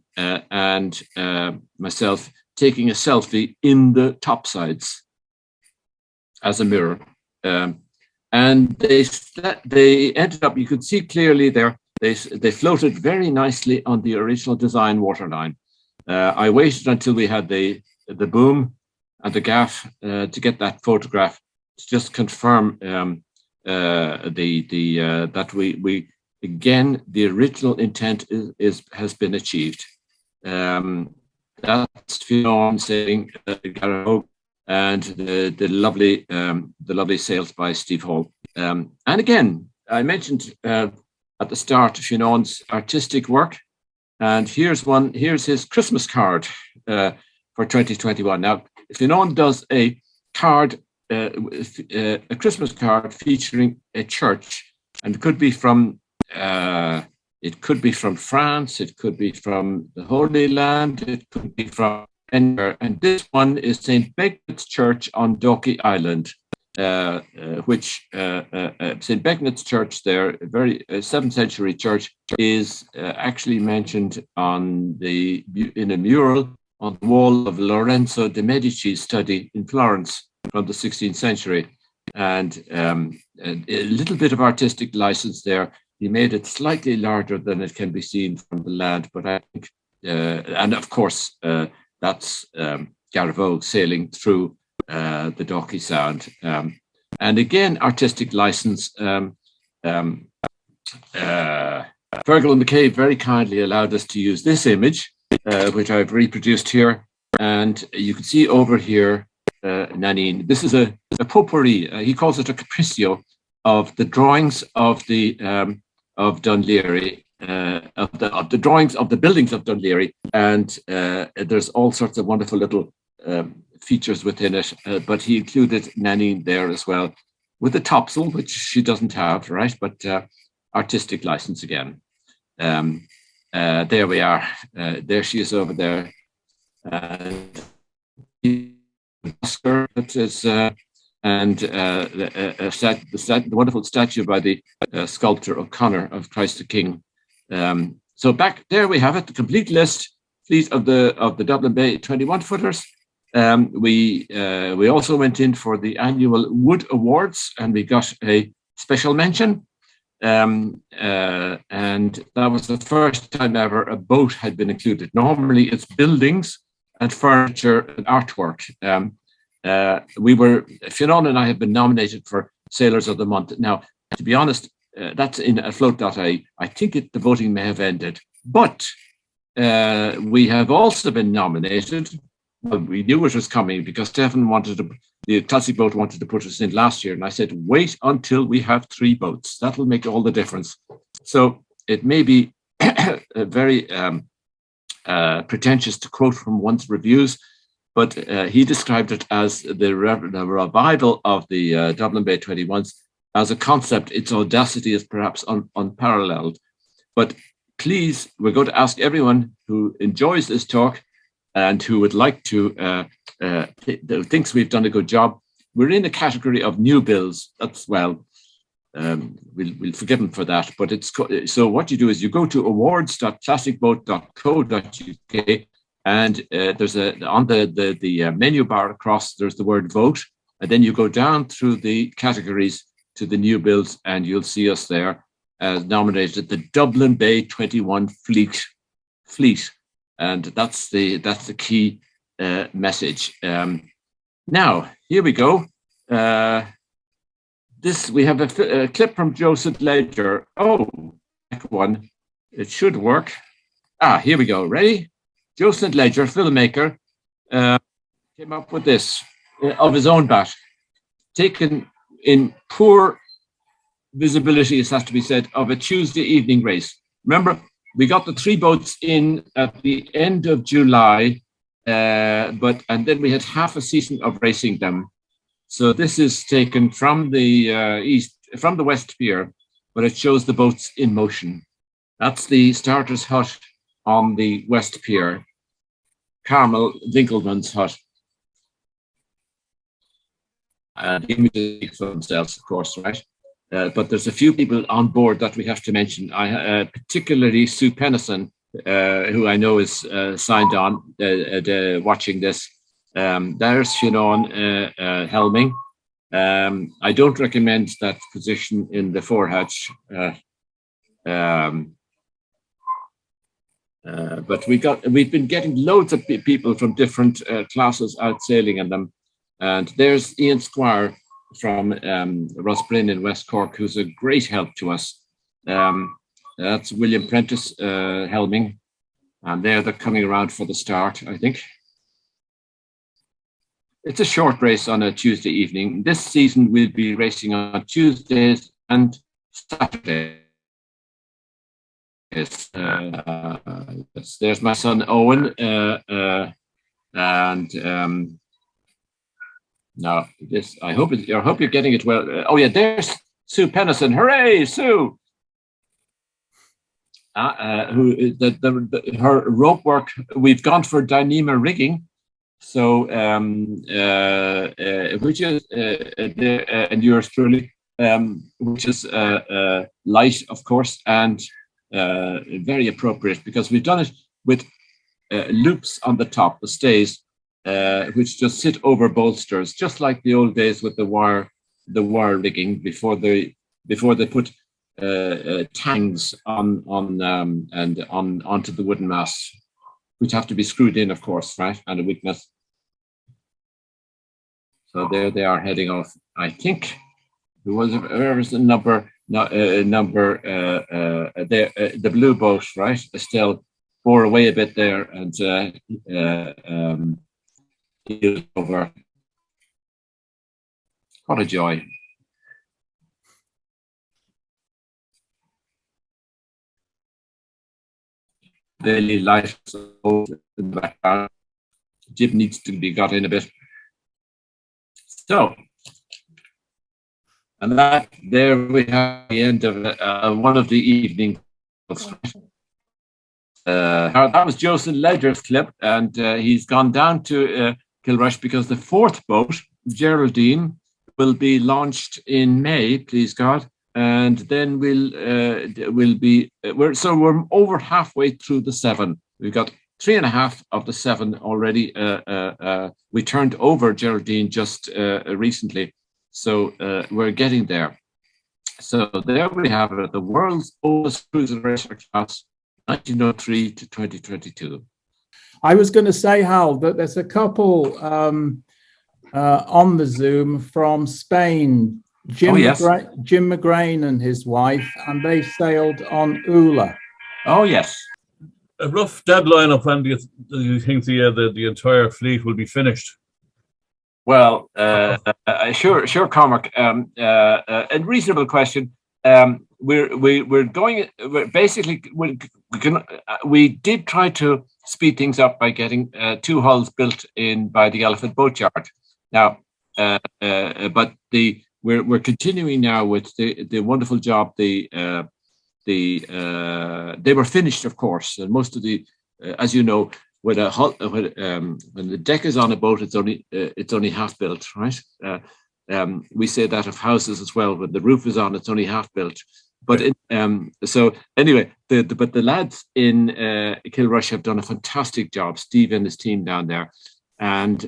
myself taking a selfie in the top sides as a mirror. And they ended up, you could see clearly there, they floated very nicely on the original design waterline. I waited until we had the boom and the gaff to get that photograph to just confirm that we again, the original intent has been achieved. That's Fionan sailing Garravogue, and the lovely sails by Steve Hall. And again, I mentioned at the start Fionan's artistic work, and here's his Christmas card for 2021. Now, Fionan does a card, a Christmas card featuring a church, and it could be from France, it could be from the Holy Land, it could be from anywhere. And this one is St. Begnet's Church on Dalkey Island, which St. Begnet's Church there, a very 7th century church, is actually mentioned in a mural on the wall of Lorenzo de' Medici's study in Florence from the 16th century. And a little bit of artistic license there. He made it slightly larger than it can be seen from the land, but I think, and of course, that's Garravogue sailing through the Dalkey Sound. And again, artistic license. Fergal McCabe very kindly allowed us to use this image, which I've reproduced here. And you can see over here, Naneen, this is a potpourri, he calls it a capriccio, of the drawings of Dunleary, of the drawings of the buildings of Dunleary, and there's all sorts of wonderful little features within it, but he included Naneen there as well, with the topsail, which she doesn't have, right, but artistic license again. There we are, there she is over there, and Oscar, that is, and the wonderful statue by the sculptor O'Connor of Christ the King. So back there we have it, the complete list, fleet of the Dublin Bay 21-footers. We also went in for the annual Wood Awards, and we got a special mention. And that was the first time ever a boat had been included. Normally it's buildings and furniture and artwork. Fionan and I have been nominated for Sailors of the Month. Now, to be honest, that's in a float.ie. I think the voting may have ended, but we have also been nominated. Well, we knew it was coming because Stephen the classic boat wanted to put us in last year. And I said, wait until we have 3 boats. That will make all the difference. So it may be very pretentious to quote from one's reviews, but he described it as the revival of the Dublin Bay 21s. As a concept, its audacity is perhaps unparalleled. But please, we're going to ask everyone who enjoys this talk and who would like to, thinks we've done a good job. We're in the category of new builds. That's, well, we'll forgive him for that. But so what you do is you go to awards.classicboat.co.uk, and there's on the menu bar across, there's the word vote, and then you go down through the categories to the new builds, and you'll see us there nominated the Dublin Bay 21 fleet, and that's the key message. Now here we go. We have a clip from Joe St. Ledger. Oh, one. It should work. Here we go. Ready? Joe St. Ledger, filmmaker, came up with this of his own bat, taken in poor visibility, it has to be said, of a Tuesday evening race. Remember, we got the 3 boats in at the end of July, and then we had half a season of racing them. So this is taken from the from the West Pier, but it shows the boats in motion. That's the starter's hut on the West Pier, Carmel Winkleman's hut. And the images for themselves, of course, right? But there's a few people on board that we have to mention. Particularly Sue Pennison, who I know is signed on watching this. There's Fionan Helming. I don't recommend that position in the forehatch, but we've been getting loads of people from different classes out sailing in them. And there's Ian Squire from Rossbryn in West Cork, who's a great help to us. That's William Prentice helming, and they're coming around for the start, I think. It's a short race on a Tuesday evening. This season we'll be racing on Tuesdays and Saturdays. There's my son Owen, and no, this. I hope you're getting it well. Oh yeah, there's Sue Pennison. Hooray, Sue! Her rope work. We've gone for Dyneema rigging, so which is and yours truly, which is light, of course, and very appropriate because we've done it with loops on the top, the stays. Which just sit over bolsters, just like the old days with the wire rigging before they put tangs onto the wooden masts, which have to be screwed in, of course, right, and a weakness. So there they are heading off. I think there was a number the blue boat, right? Estelle bore away a bit there, and over. What a joy. Daily life in the background. Jib needs to be got in a bit. So, and there we have the end of one of the evening. That was Joe St. Ledger's clip, and he's gone down to Kilrush because the 4th boat, Geraldine, will be launched in May, please God, and then we're over halfway through the 7. We've got 3.5 of the 7 already. We turned over Geraldine just recently, so we're getting there. So there we have it, the world's oldest cruiser racer class, 1903 to 2022. I was going to say, Hal, that there's a couple on the Zoom from Spain, Jim McGrain and his wife, and they sailed on Ula. Oh, yes. A rough deadline of when do you think the entire fleet will be finished? Well, sure, Cormac. A reasonable question. We did try to speed things up by getting 2 hulls built in by the Elephant Boatyard. Now, but we're continuing now with the wonderful job. They were finished, of course, and most of the, as you know, when the deck is on a boat, it's only half built, right? We say that of houses as well. When the roof is on, it's only half built. But so anyway, but the lads in Kilrush have done a fantastic job. Steve and his team down there, and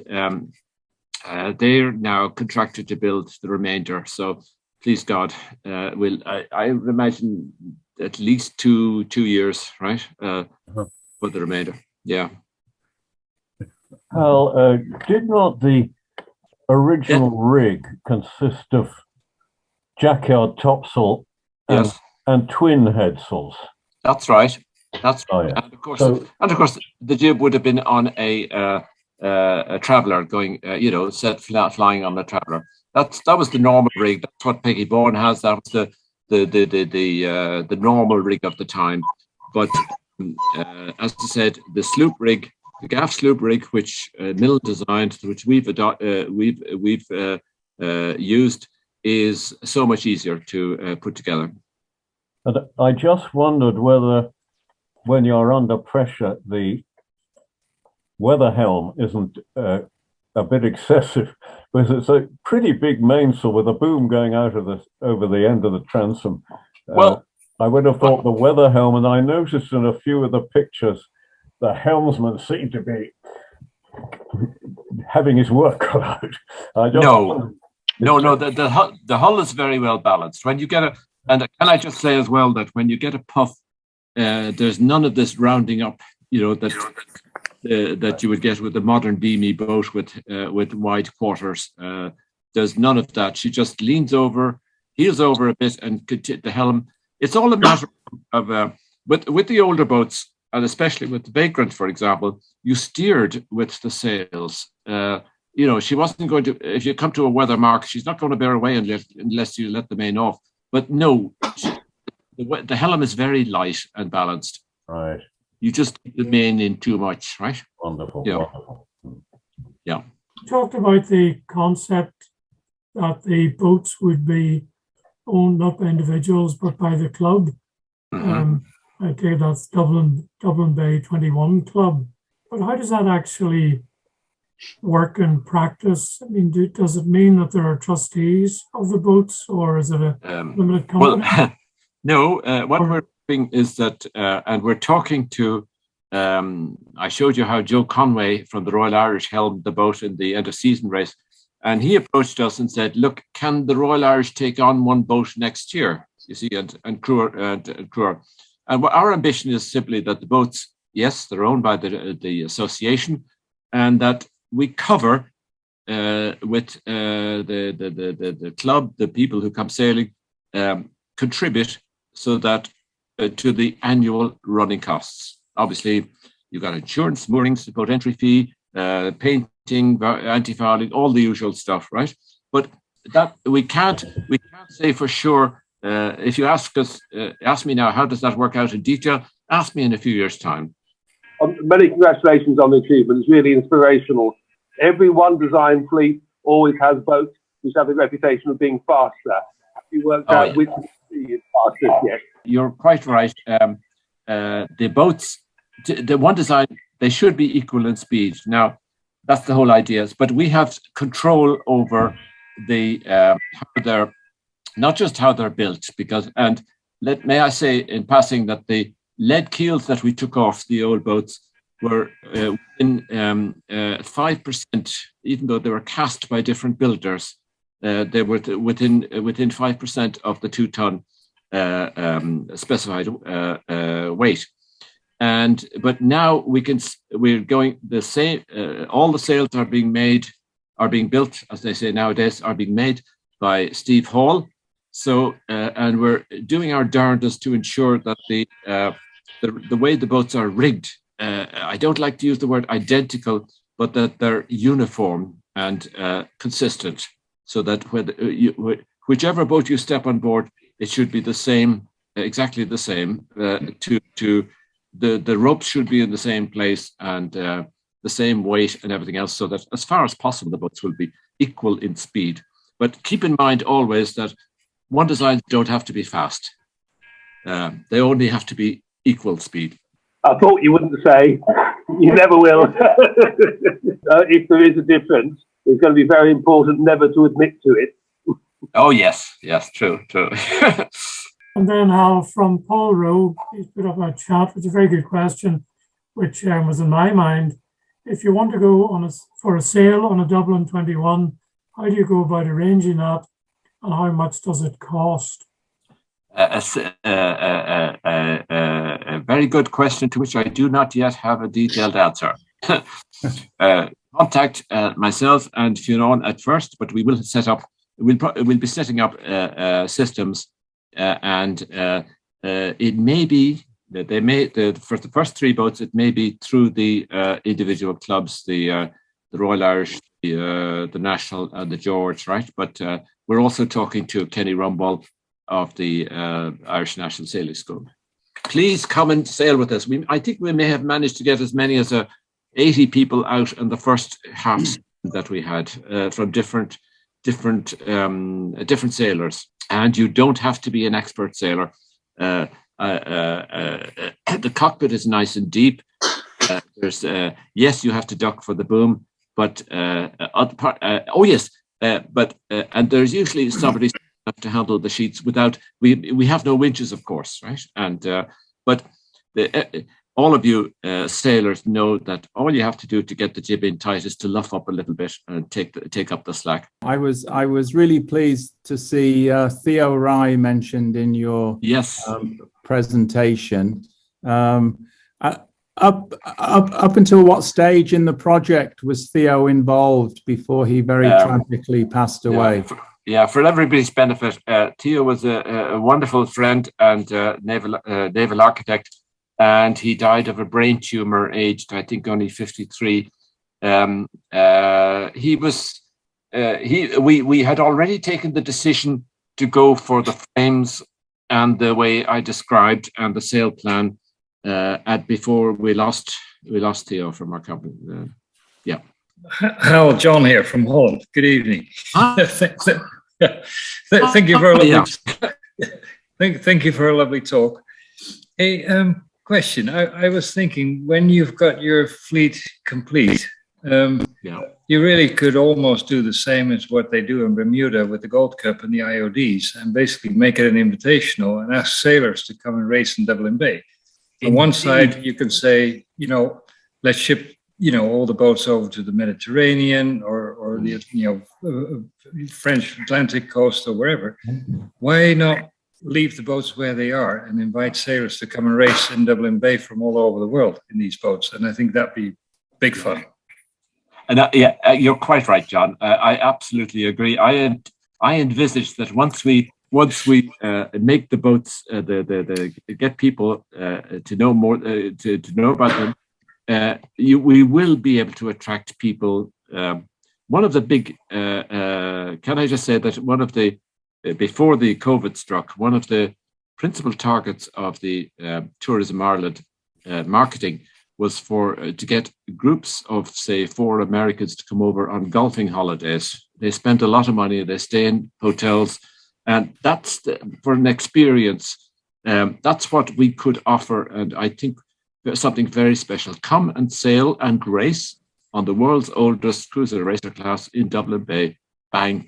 they're now contracted to build the remainder. So please God, I imagine at least two years, right, for the remainder. Yeah. Hal, did not the original rig consist of jackyard topsail and twin headsails? That's right. That's right. And of course, the jib would have been on a traveller going, set flying on a traveller. That was the normal rig. That's what Peggy Bourne has. That was the normal rig of the time. But as I said, the sloop rig, the gaff sloop rig, which Mylne designed, which we've used, is so much easier to put together. And I just wondered whether, when you're under pressure, the weather helm isn't a bit excessive, because it's a pretty big mainsail with a boom going out of over the end of the transom. Well, I would have thought the weather helm, and I noticed in a few of the pictures, the helmsman seemed to be having his work cut out. No, the hull is very well balanced. When you get and can I just say as well that when you get a puff, there's none of this rounding up, that you would get with a modern beamy boat with wide quarters. There's none of that. She just leans over, heels over a bit, and the helm. It's all a matter of with the older boats, and especially with the Vagrant, for example, you steered with the sails. She wasn't going to. If you come to a weather mark, she's not going to bear away unless you let the main off. But no, the helm is very light and balanced. Right. You just keep the main in too much, right? Wonderful. Yeah. Wonderful. Yeah. You talked about the concept that the boats would be owned not by individuals but by the club. Mm-hmm. I think that's Dublin Bay 21 Club. But how does that actually work in practice? I mean, does it mean that there are trustees of the boats, or is it a limited company? Well, no. What we're doing is that, and we're talking to. I showed you how Joe Conway from the Royal Irish helmed the boat in the end of season race, and he approached us and said, "Look, can the Royal Irish take on one boat next year?" You see, and Crewer. And our ambition is simply that the boats, yes, they're owned by the association, and that we cover with the club, the people who come sailing, contribute so that to the annual running costs. Obviously, you've got insurance, moorings, boat entry fee, painting, anti-fouling, all the usual stuff, right? But that we can't say for sure. If you ask me now, how does that work out in detail? Ask me in a few years' time. Many congratulations on the achievement. It's really inspirational. Every one design fleet always has boats which have the reputation of being faster. Have you worked out which is fastest yet? You're quite right. The boats, the one design, they should be equal in speed. Now, that's the whole idea. But we have control over the how they're, not just how they're built, because, and may I say in passing that the lead keels that we took off the old boats were within 5%, even though they were cast by different builders. They were within 5% of the 2-ton specified weight. But now we're going the same. All the sails are being built, as they say nowadays, are being made by Steve Hall. So, and we're doing our darndest to ensure that the way the boats are rigged, I don't like to use the word identical, but that they're uniform and consistent, so that whichever boat you step on board, it should be the same, exactly the same. The ropes should be in the same place and the same weight and everything else, so that as far as possible the boats will be equal in speed. But keep in mind always that one designs don't have to be fast. They only have to be equal speed. I thought you wouldn't say. You never will. If there is a difference, it's going to be very important never to admit to it. Oh, yes, true. And then Hal, from Paul Rowe, he's put up a chat, which is a very good question, which was in my mind. If you want to go on for a sail on a Dublin 21, how do you go about arranging that, and how much does it cost? A very good question to which I do not yet have a detailed answer. Contact myself and Fionan at first, but we will set up. We'll be setting up systems, and it may be that for the first three boats, it may be through the individual clubs, the Royal Irish, the National, and the George, right? But we're also talking to Kenny Rumball of the Irish National Sailing School. Please come and sail with us. I think we may have managed to get as many as 80 people out in the first half that we had from different sailors, and you don't have to be an expert sailor. The cockpit is nice and deep. There's yes, you have to duck for the boom, but and there's usually somebody to handle the sheets without. We have no winches, of course, right? And but all of you sailors know that all you have to do to get the jib in tight is to luff up a little bit and take up the slack. I was really pleased to see Theo Rye mentioned in your presentation. Up until what stage in the project was Theo involved before he very tragically passed away? For everybody's benefit, Theo was a wonderful friend and naval architect. And he died of a brain tumor, aged, I think, only 53. We had already taken the decision to go for the frames and the way I described and the sail plan before we lost Theo from our company. Hal, John here from Holland. Good evening. Thank you for a lovely. Thank you for a lovely talk. Hey, question. I was thinking, when you've got your fleet complete, you really could almost do the same as what they do in Bermuda with the Gold Cup and the IODs, and basically make it an invitational and ask sailors to come and race in Dublin Bay. On one side, you can say, let's ship, all the boats over to the Mediterranean or the, French Atlantic coast or wherever. Why not leave the boats where they are and invite sailors to come and race in Dublin Bay from all over the world in these boats? And I think that'd be big fun. And you're quite right, John. I absolutely agree. I envisage that once we make the boats, get people to know more, to know about them, we will be able to attract people. One of the big, can I just say that one of the before the COVID struck, one of the principal targets of the Tourism Ireland marketing was to get groups of, say, 4 Americans to come over on golfing holidays. They spend a lot of money, they stay in hotels, and that's for an experience. That's what we could offer, and I think something very special. Come and sail and race on the world's oldest cruiser racer class in Dublin Bay. Bang!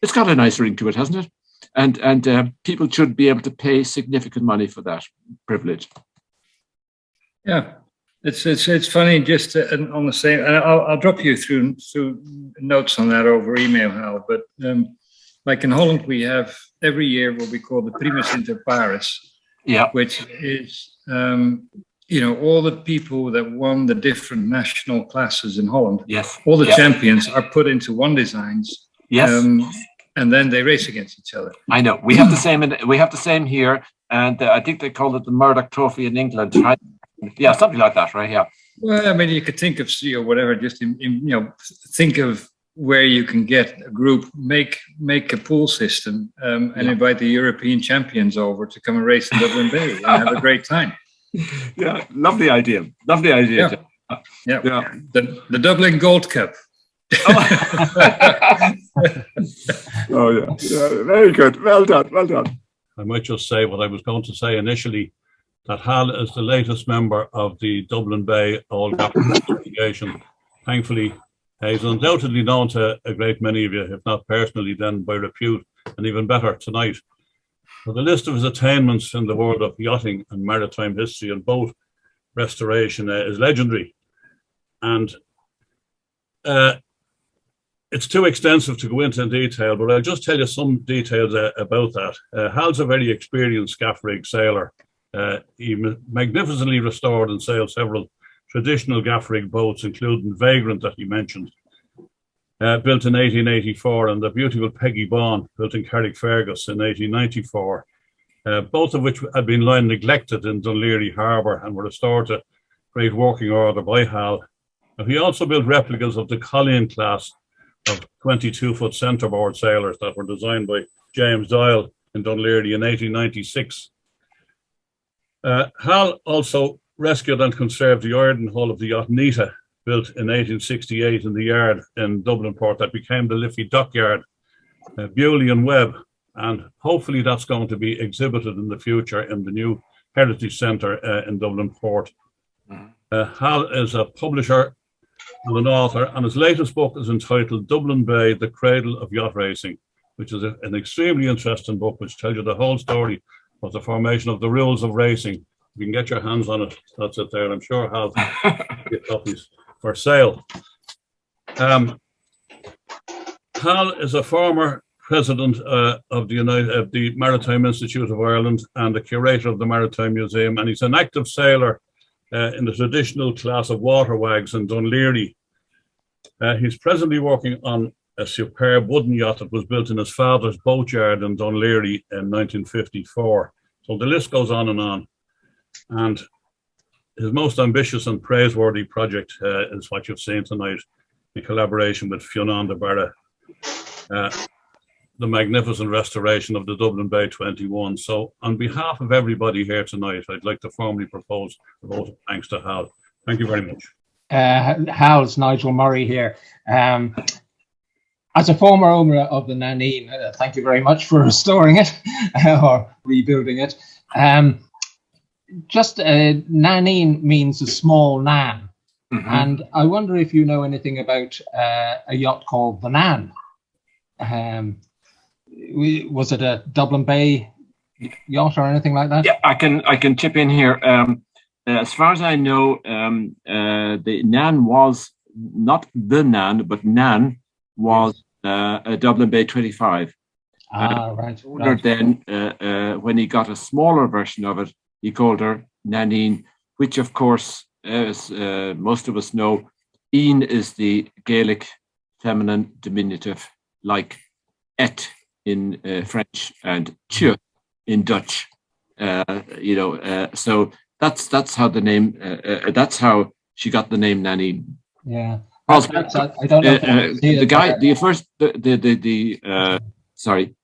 It's got a nice ring to it, hasn't it? And people should be able to pay significant money for that privilege. Yeah, it's funny. Just on the same, and I'll drop you through notes on that over email, Hal. But like in Holland, we have every year what we call the Primus Inter Pares, which is all the people that won the different national classes in Holland. Yes, all the champions are put into one designs. Yes. And then they race against each other. I know. We have the same. We have the same here, and I think they call it the Murdoch Trophy in England, right? Yeah, something like that, right? Yeah. Well, I mean, you could think of whatever. Just think of where you can get a group, make a pool system, and invite the European champions over to come and race in Dublin Bay and have a great time. Yeah, lovely idea. Lovely idea. Yeah. The Dublin Gold Cup. Very good. Well done. I might just say what I was going to say initially, that Hal is the latest member of the Dublin Bay All Association. Thankfully, He's undoubtedly known to a great many of you, if not personally, then by repute, and even better tonight. So the list of his attainments in the world of yachting and maritime history and boat restoration is legendary. And it's too extensive to go into in detail, but I'll just tell you some details about that. Hal's a very experienced gaff rig sailor. He magnificently restored and sailed several traditional gaff rig boats, including Vagrant that he mentioned, built in 1884, and the beautiful Peggy Bawn, built in Carrickfergus in 1894, both of which had been lying neglected in Dunleary Harbour and were restored to great working order by Hal. And he also built replicas of the Colleen class of 22-foot centreboard sailors that were designed by James Doyle in Dunleary in 1896. Hal also rescued and conserved the iron hull of the yacht Nita, built in 1868 in the yard in Dublin Port that became the Liffey Dockyard, Bewley and Webb, and hopefully that's going to be exhibited in the future in the new Heritage Centre in Dublin Port. Hal is a publisher and an author, and his latest book is entitled Dublin Bay, The Cradle of Yacht Racing, which is an extremely interesting book which tells you the whole story of the formation of the rules of racing. You can get your hands on it. That's it there. I'm sure Hal get copies for sale. Hal is a former president of the Maritime Institute of Ireland and the curator of the Maritime Museum, and he's an active sailor in the traditional class of water wags in Dunleary. He's presently working on a superb wooden yacht that was built in his father's boatyard in Dunleary in 1954. So the list goes on. And his most ambitious and praiseworthy project is what you've seen tonight in collaboration with Fionan de Barra, the magnificent restoration of the Dublin Bay 21. So on behalf of everybody here tonight, I'd like to formally propose a vote of thanks to Hal. Thank you very much. Hal's Nigel Murray here. As a former owner of the Naneen, thank you very much for restoring it or rebuilding it. Naneen means a small nan. Mm-hmm. And I wonder if you know anything about a yacht called the Nan. Was it a Dublin Bay yacht or anything like that? Yeah, I can chip in here. As far as I know, the Nan was not the Nan, but Nan was a Dublin Bay 25. Right. Then, when he got a smaller version of it, he called her Naneen, which, of course, as most of us know, Een is the Gaelic feminine diminutive, like et in French and tu in Dutch. So that's how the name. That's how she got the name Naneen. Yeah. I don't know. The guy, the first, sorry,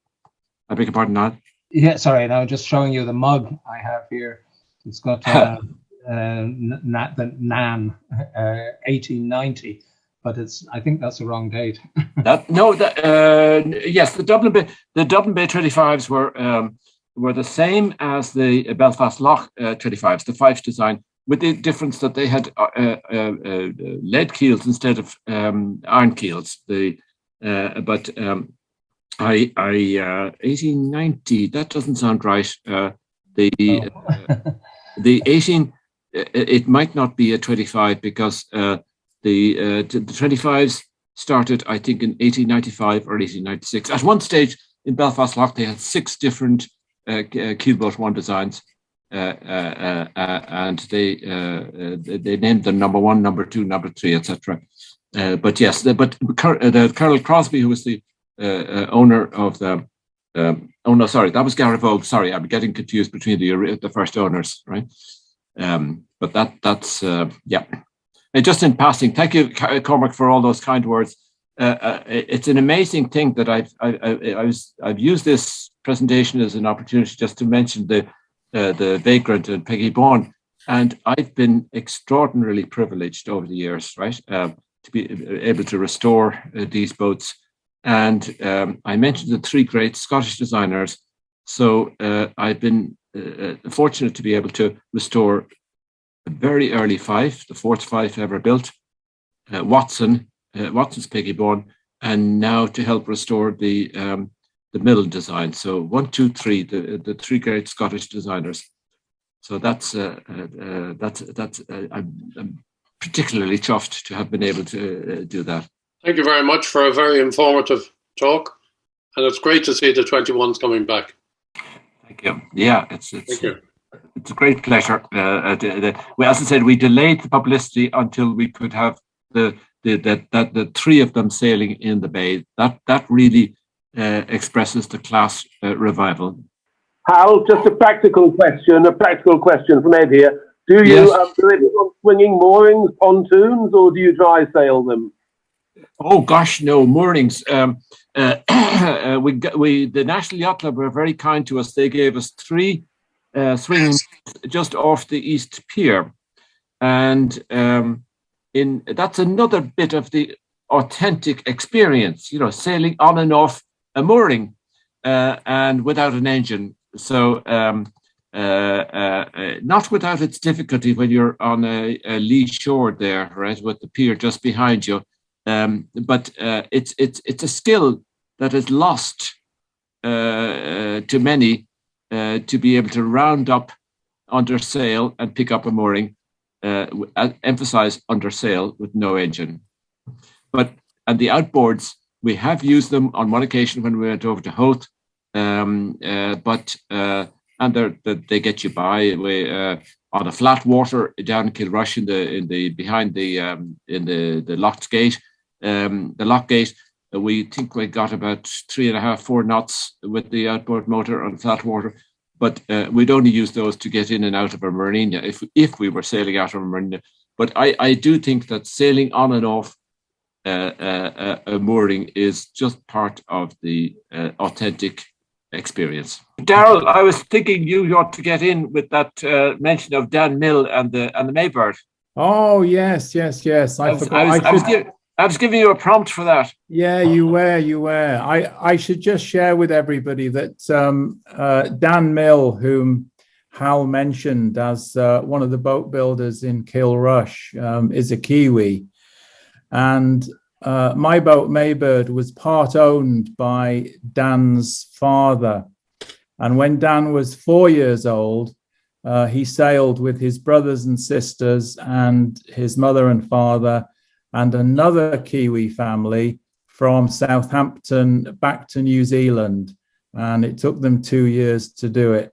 I beg your pardon, now. Yeah, sorry. Now just showing you the mug I have here. It's got the Nan 1890, but I think that's the wrong date. Yes, the Dublin Bay 25s were the same as the Belfast Lough 25s, the Fife design, with the difference that they had lead keels instead of iron keels. 1890, that doesn't sound right. The 18, it might not be a 25 because the 25s started, I think, in 1895 or 1896. At one stage in Belfast Lough, they had 6 different keelboat 1 designs, and they named them number 1, number 2, number 3, etc. But yes, Colonel Crosby, who was the owner of the that was Garravogue. Sorry, I'm getting confused between the first owners, right? But that's yeah. And just in passing, thank you, Cormac, for all those kind words. It's an amazing thing that I've used this presentation as an opportunity just to mention the Vagrant and Peggy Bawn, and I've been extraordinarily privileged over the years, right, to be able to restore these boats. And I mentioned the 3 great Scottish designers. So I've been fortunate to be able to restore a very early Fife, the 4th Fife ever built, Watson, Watson's Peggybone, and now to help restore the mill design. So 1, 2, 3, the three great Scottish designers. So that's I'm particularly chuffed to have been able to do that. Thank you very much for a very informative talk, and it's great to see the 21s coming back. Thank you. Yeah, Thank you. It's a great pleasure. As I said, we delayed the publicity until we could have the three of them sailing in the bay. That really expresses the class revival. Hal, just a practical question from Ed here. Do you do it on swinging moorings, pontoons, or do you dry sail them? Oh gosh, no, moorings. The National Yacht Club were very kind to us. They gave us 3 swinging just off the East Pier, and that's another bit of the authentic experience. You know, sailing on and off a mooring and without an engine. So not without its difficulty when you're on a lee shore there, right, with the pier just behind you. But it's a skill that is lost to many to be able to round up under sail and pick up a mooring, emphasize under sail with no engine. And the outboards, we have used them on one occasion when we went over to Howth, and they get you by on a flat water down in Kilrush behind the locked gate. The lock gate, we think we got about 3.5, 4 knots with the outboard motor on flat water, but we'd only use those to get in and out of a marina if we were sailing out of a marina. But I do think that sailing on and off a mooring is just part of the authentic experience. Daryl, I was thinking you ought to get in with that mention of Dan Mill and the Maybird. Oh yes. I was giving you a prompt for that. Yeah, you were. I should just share with everybody that Dan Mill, whom Hal mentioned as one of the boat builders in Kilrush, is a Kiwi. And my boat Maybird was part owned by Dan's father. And when Dan was 4 years old, he sailed with his brothers and sisters and his mother and father and another Kiwi family from Southampton back to New Zealand. And it took them 2 years to do it.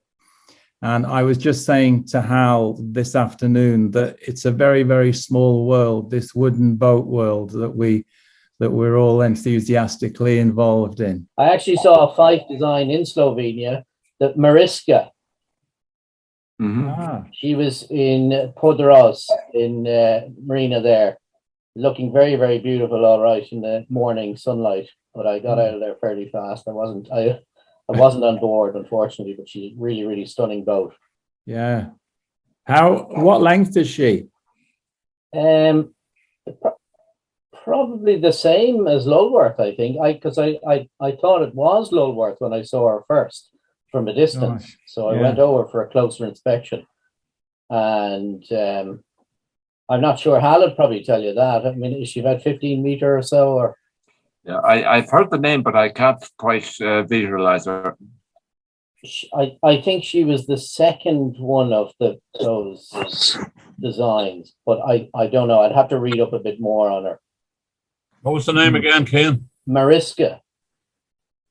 And I was just saying to Hal this afternoon that it's a very, very small world, this wooden boat world that we're all enthusiastically involved in. I actually saw a Fife design in Slovenia, that Mariska. Mm-hmm. She was in Podros in marina there, looking very, very beautiful, all right, in the morning sunlight. But I got out of there fairly fast. I wasn't on board, unfortunately, but she's really, really stunning boat. Yeah. What length is she? Probably the same as Lulworth, I think. Because I thought it was Lulworth when I saw her first from a distance. Gosh, so I went over for a closer inspection. And I'm not sure. Hal would probably tell you that. I mean, is she about 15 meter or so? Or yeah, I've heard the name, but I can't quite visualize her. I think she was the second one of those designs, but I don't know. I'd have to read up a bit more on her. What was the name again, Cian? Mariska.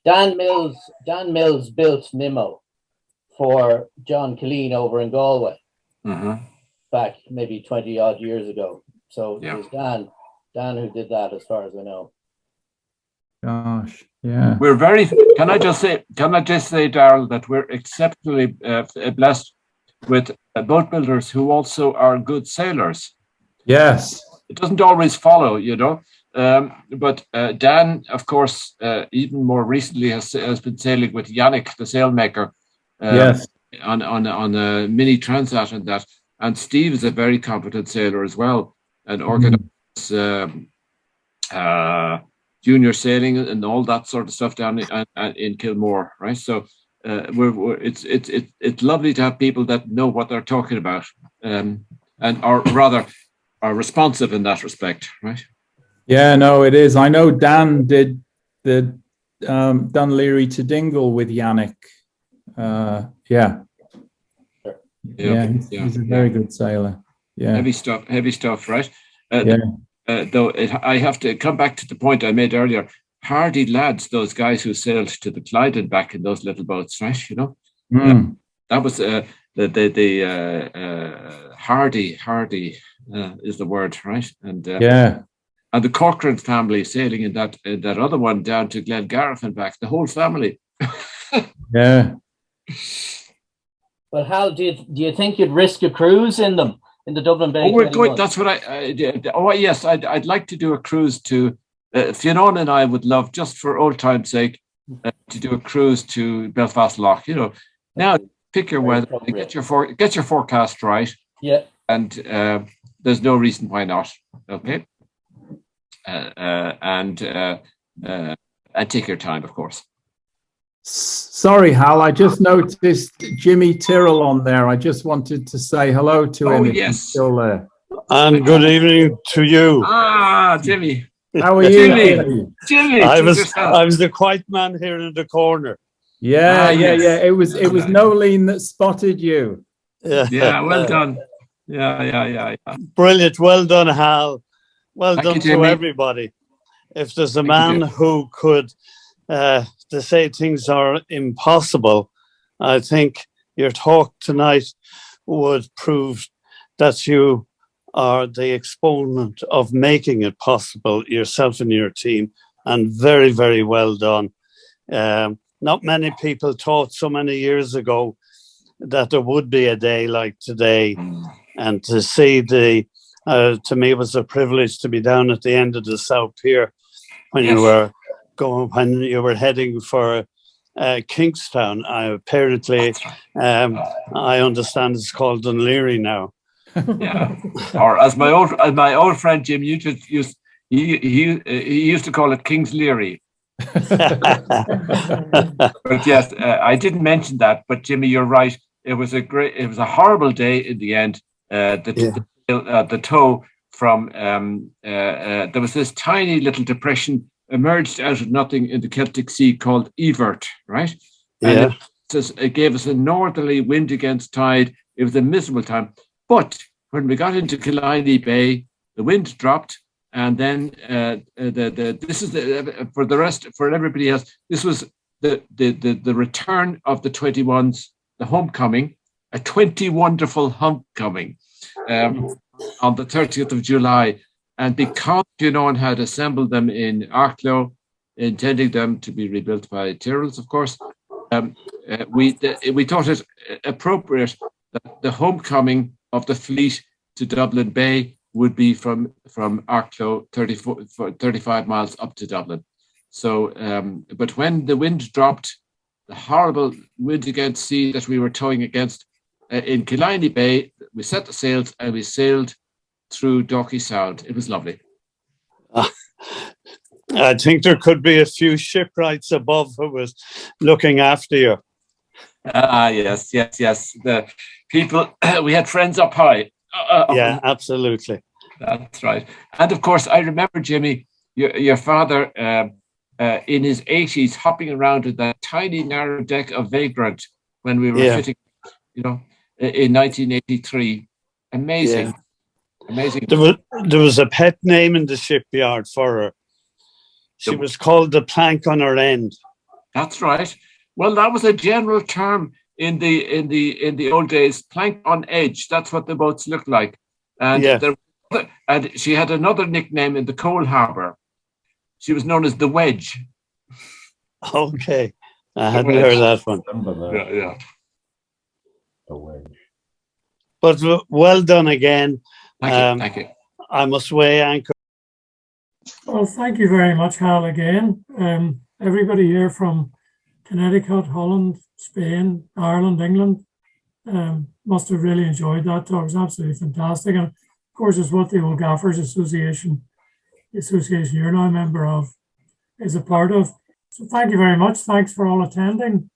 Dan Mills built Nemo for John Killeen over in Galway back maybe 20 odd years ago. So it was Dan who did that, as far as I know. Gosh, yeah. We're very. Can I just say, Daryl, that we're exceptionally blessed with boat builders who also are good sailors. Yes. It doesn't always follow, you know. But Dan, of course, even more recently has been sailing with Yannick, the sailmaker, on a mini transat and that. And Steve is a very competent sailor as well, and organizes junior sailing and all that sort of stuff down in Kilmore, right? So it's lovely to have people that know what they're talking about, and are responsive in that respect, right? Yeah, no, it is. I know Dan did the Dunleary to Dingle with Yannick. Yeah, he's a very good sailor. Yeah, heavy stuff, right? Yeah. I have to come back to the point I made earlier. Hardy lads, those guys who sailed to the Clyde and back in those little boats, right? You know, that was the hardy is the word, right? And and the Corcoran family sailing in that other one down to Glengarriff and back, the whole family. Yeah. Well, Hal, do you think you'd risk a cruise in them in the Dublin Bay? Oh, we're going. That's what I did. Oh, yes, I'd like to do a cruise to. Fionan and I would love, just for old time's sake, to do a cruise to Belfast Lough. You know, now pick your weather, get your forecast right. Yeah. And there's no reason why not. Okay. And take your time, of course. Sorry, Hal, I just noticed Jimmy Tyrrell on there. I just wanted to say hello to him. Yes. He's still there. And good evening to you. Ah, Jimmy. How are you? Jimmy. I was the quiet man here in the corner. Yeah. It was Nolene that spotted you. Yeah, well done. Yeah. Brilliant. Well done, Hal. Well Thank done you, to Jimmy. everybody. If there's a man who could to say things are impossible, I think your talk tonight would prove that you are the exponent of making it possible, yourself and your team, and very, very well done. Not many people thought so many years ago that there would be a day like today, and to see to me it was a privilege to be down at the end of the South Pier when you were heading for Kingstown. Apparently, I understand it's called Dunleary now. Yeah, or as my old friend Jim he used to call it King's Leary. But yes, I didn't mention that. But Jimmy, you're right. It was a horrible day in the end. The tow from there was this tiny little depression emerged out of nothing in the Celtic Sea called Evert, right? Yeah. And it gave us a northerly wind against tide. It was a miserable time. But when we got into Killiney Bay, the wind dropped, and then for everybody else, this was the return of the 21s, the homecoming, a 20 wonderful homecoming on the 30th of July. And because Fionan had assembled them in Arklow, intending them to be rebuilt by Tyrrells, of course, we thought it appropriate that the homecoming of the fleet to Dublin Bay would be from Arklow, 35 miles up to Dublin. So, but when the wind dropped, the horrible wind against sea that we were towing against in Killiney Bay, we set the sails and we sailed through Dalkey Sound. It was lovely. I think there could be a few shipwrights above who was looking after you. Yes. The people, we had friends up high. Yeah, absolutely. That's right. And of course, I remember, Jimmy, your father in his 80s hopping around with that tiny narrow deck of Vagrant when we were fitting, in 1983. Amazing. Yeah. Amazing. There was a pet name in the shipyard for her. She was called the plank on her end. That's right. Well, that was a general term in the old days. Plank on edge. That's what the boats looked like. And and she had another nickname in the coal harbour. She was known as the Wedge. Okay, I hadn't heard that one. Yeah. The Wedge. But well done again. Thank you. I must weigh anchor. Well, thank you very much, Hal, again. Everybody here from Connecticut, Holland, Spain, Ireland, England must have really enjoyed that talk. It was absolutely fantastic. And of course, it's what the old Gaffers Association, the association you're now a member of, is a part of. So thank you very much. Thanks for all attending.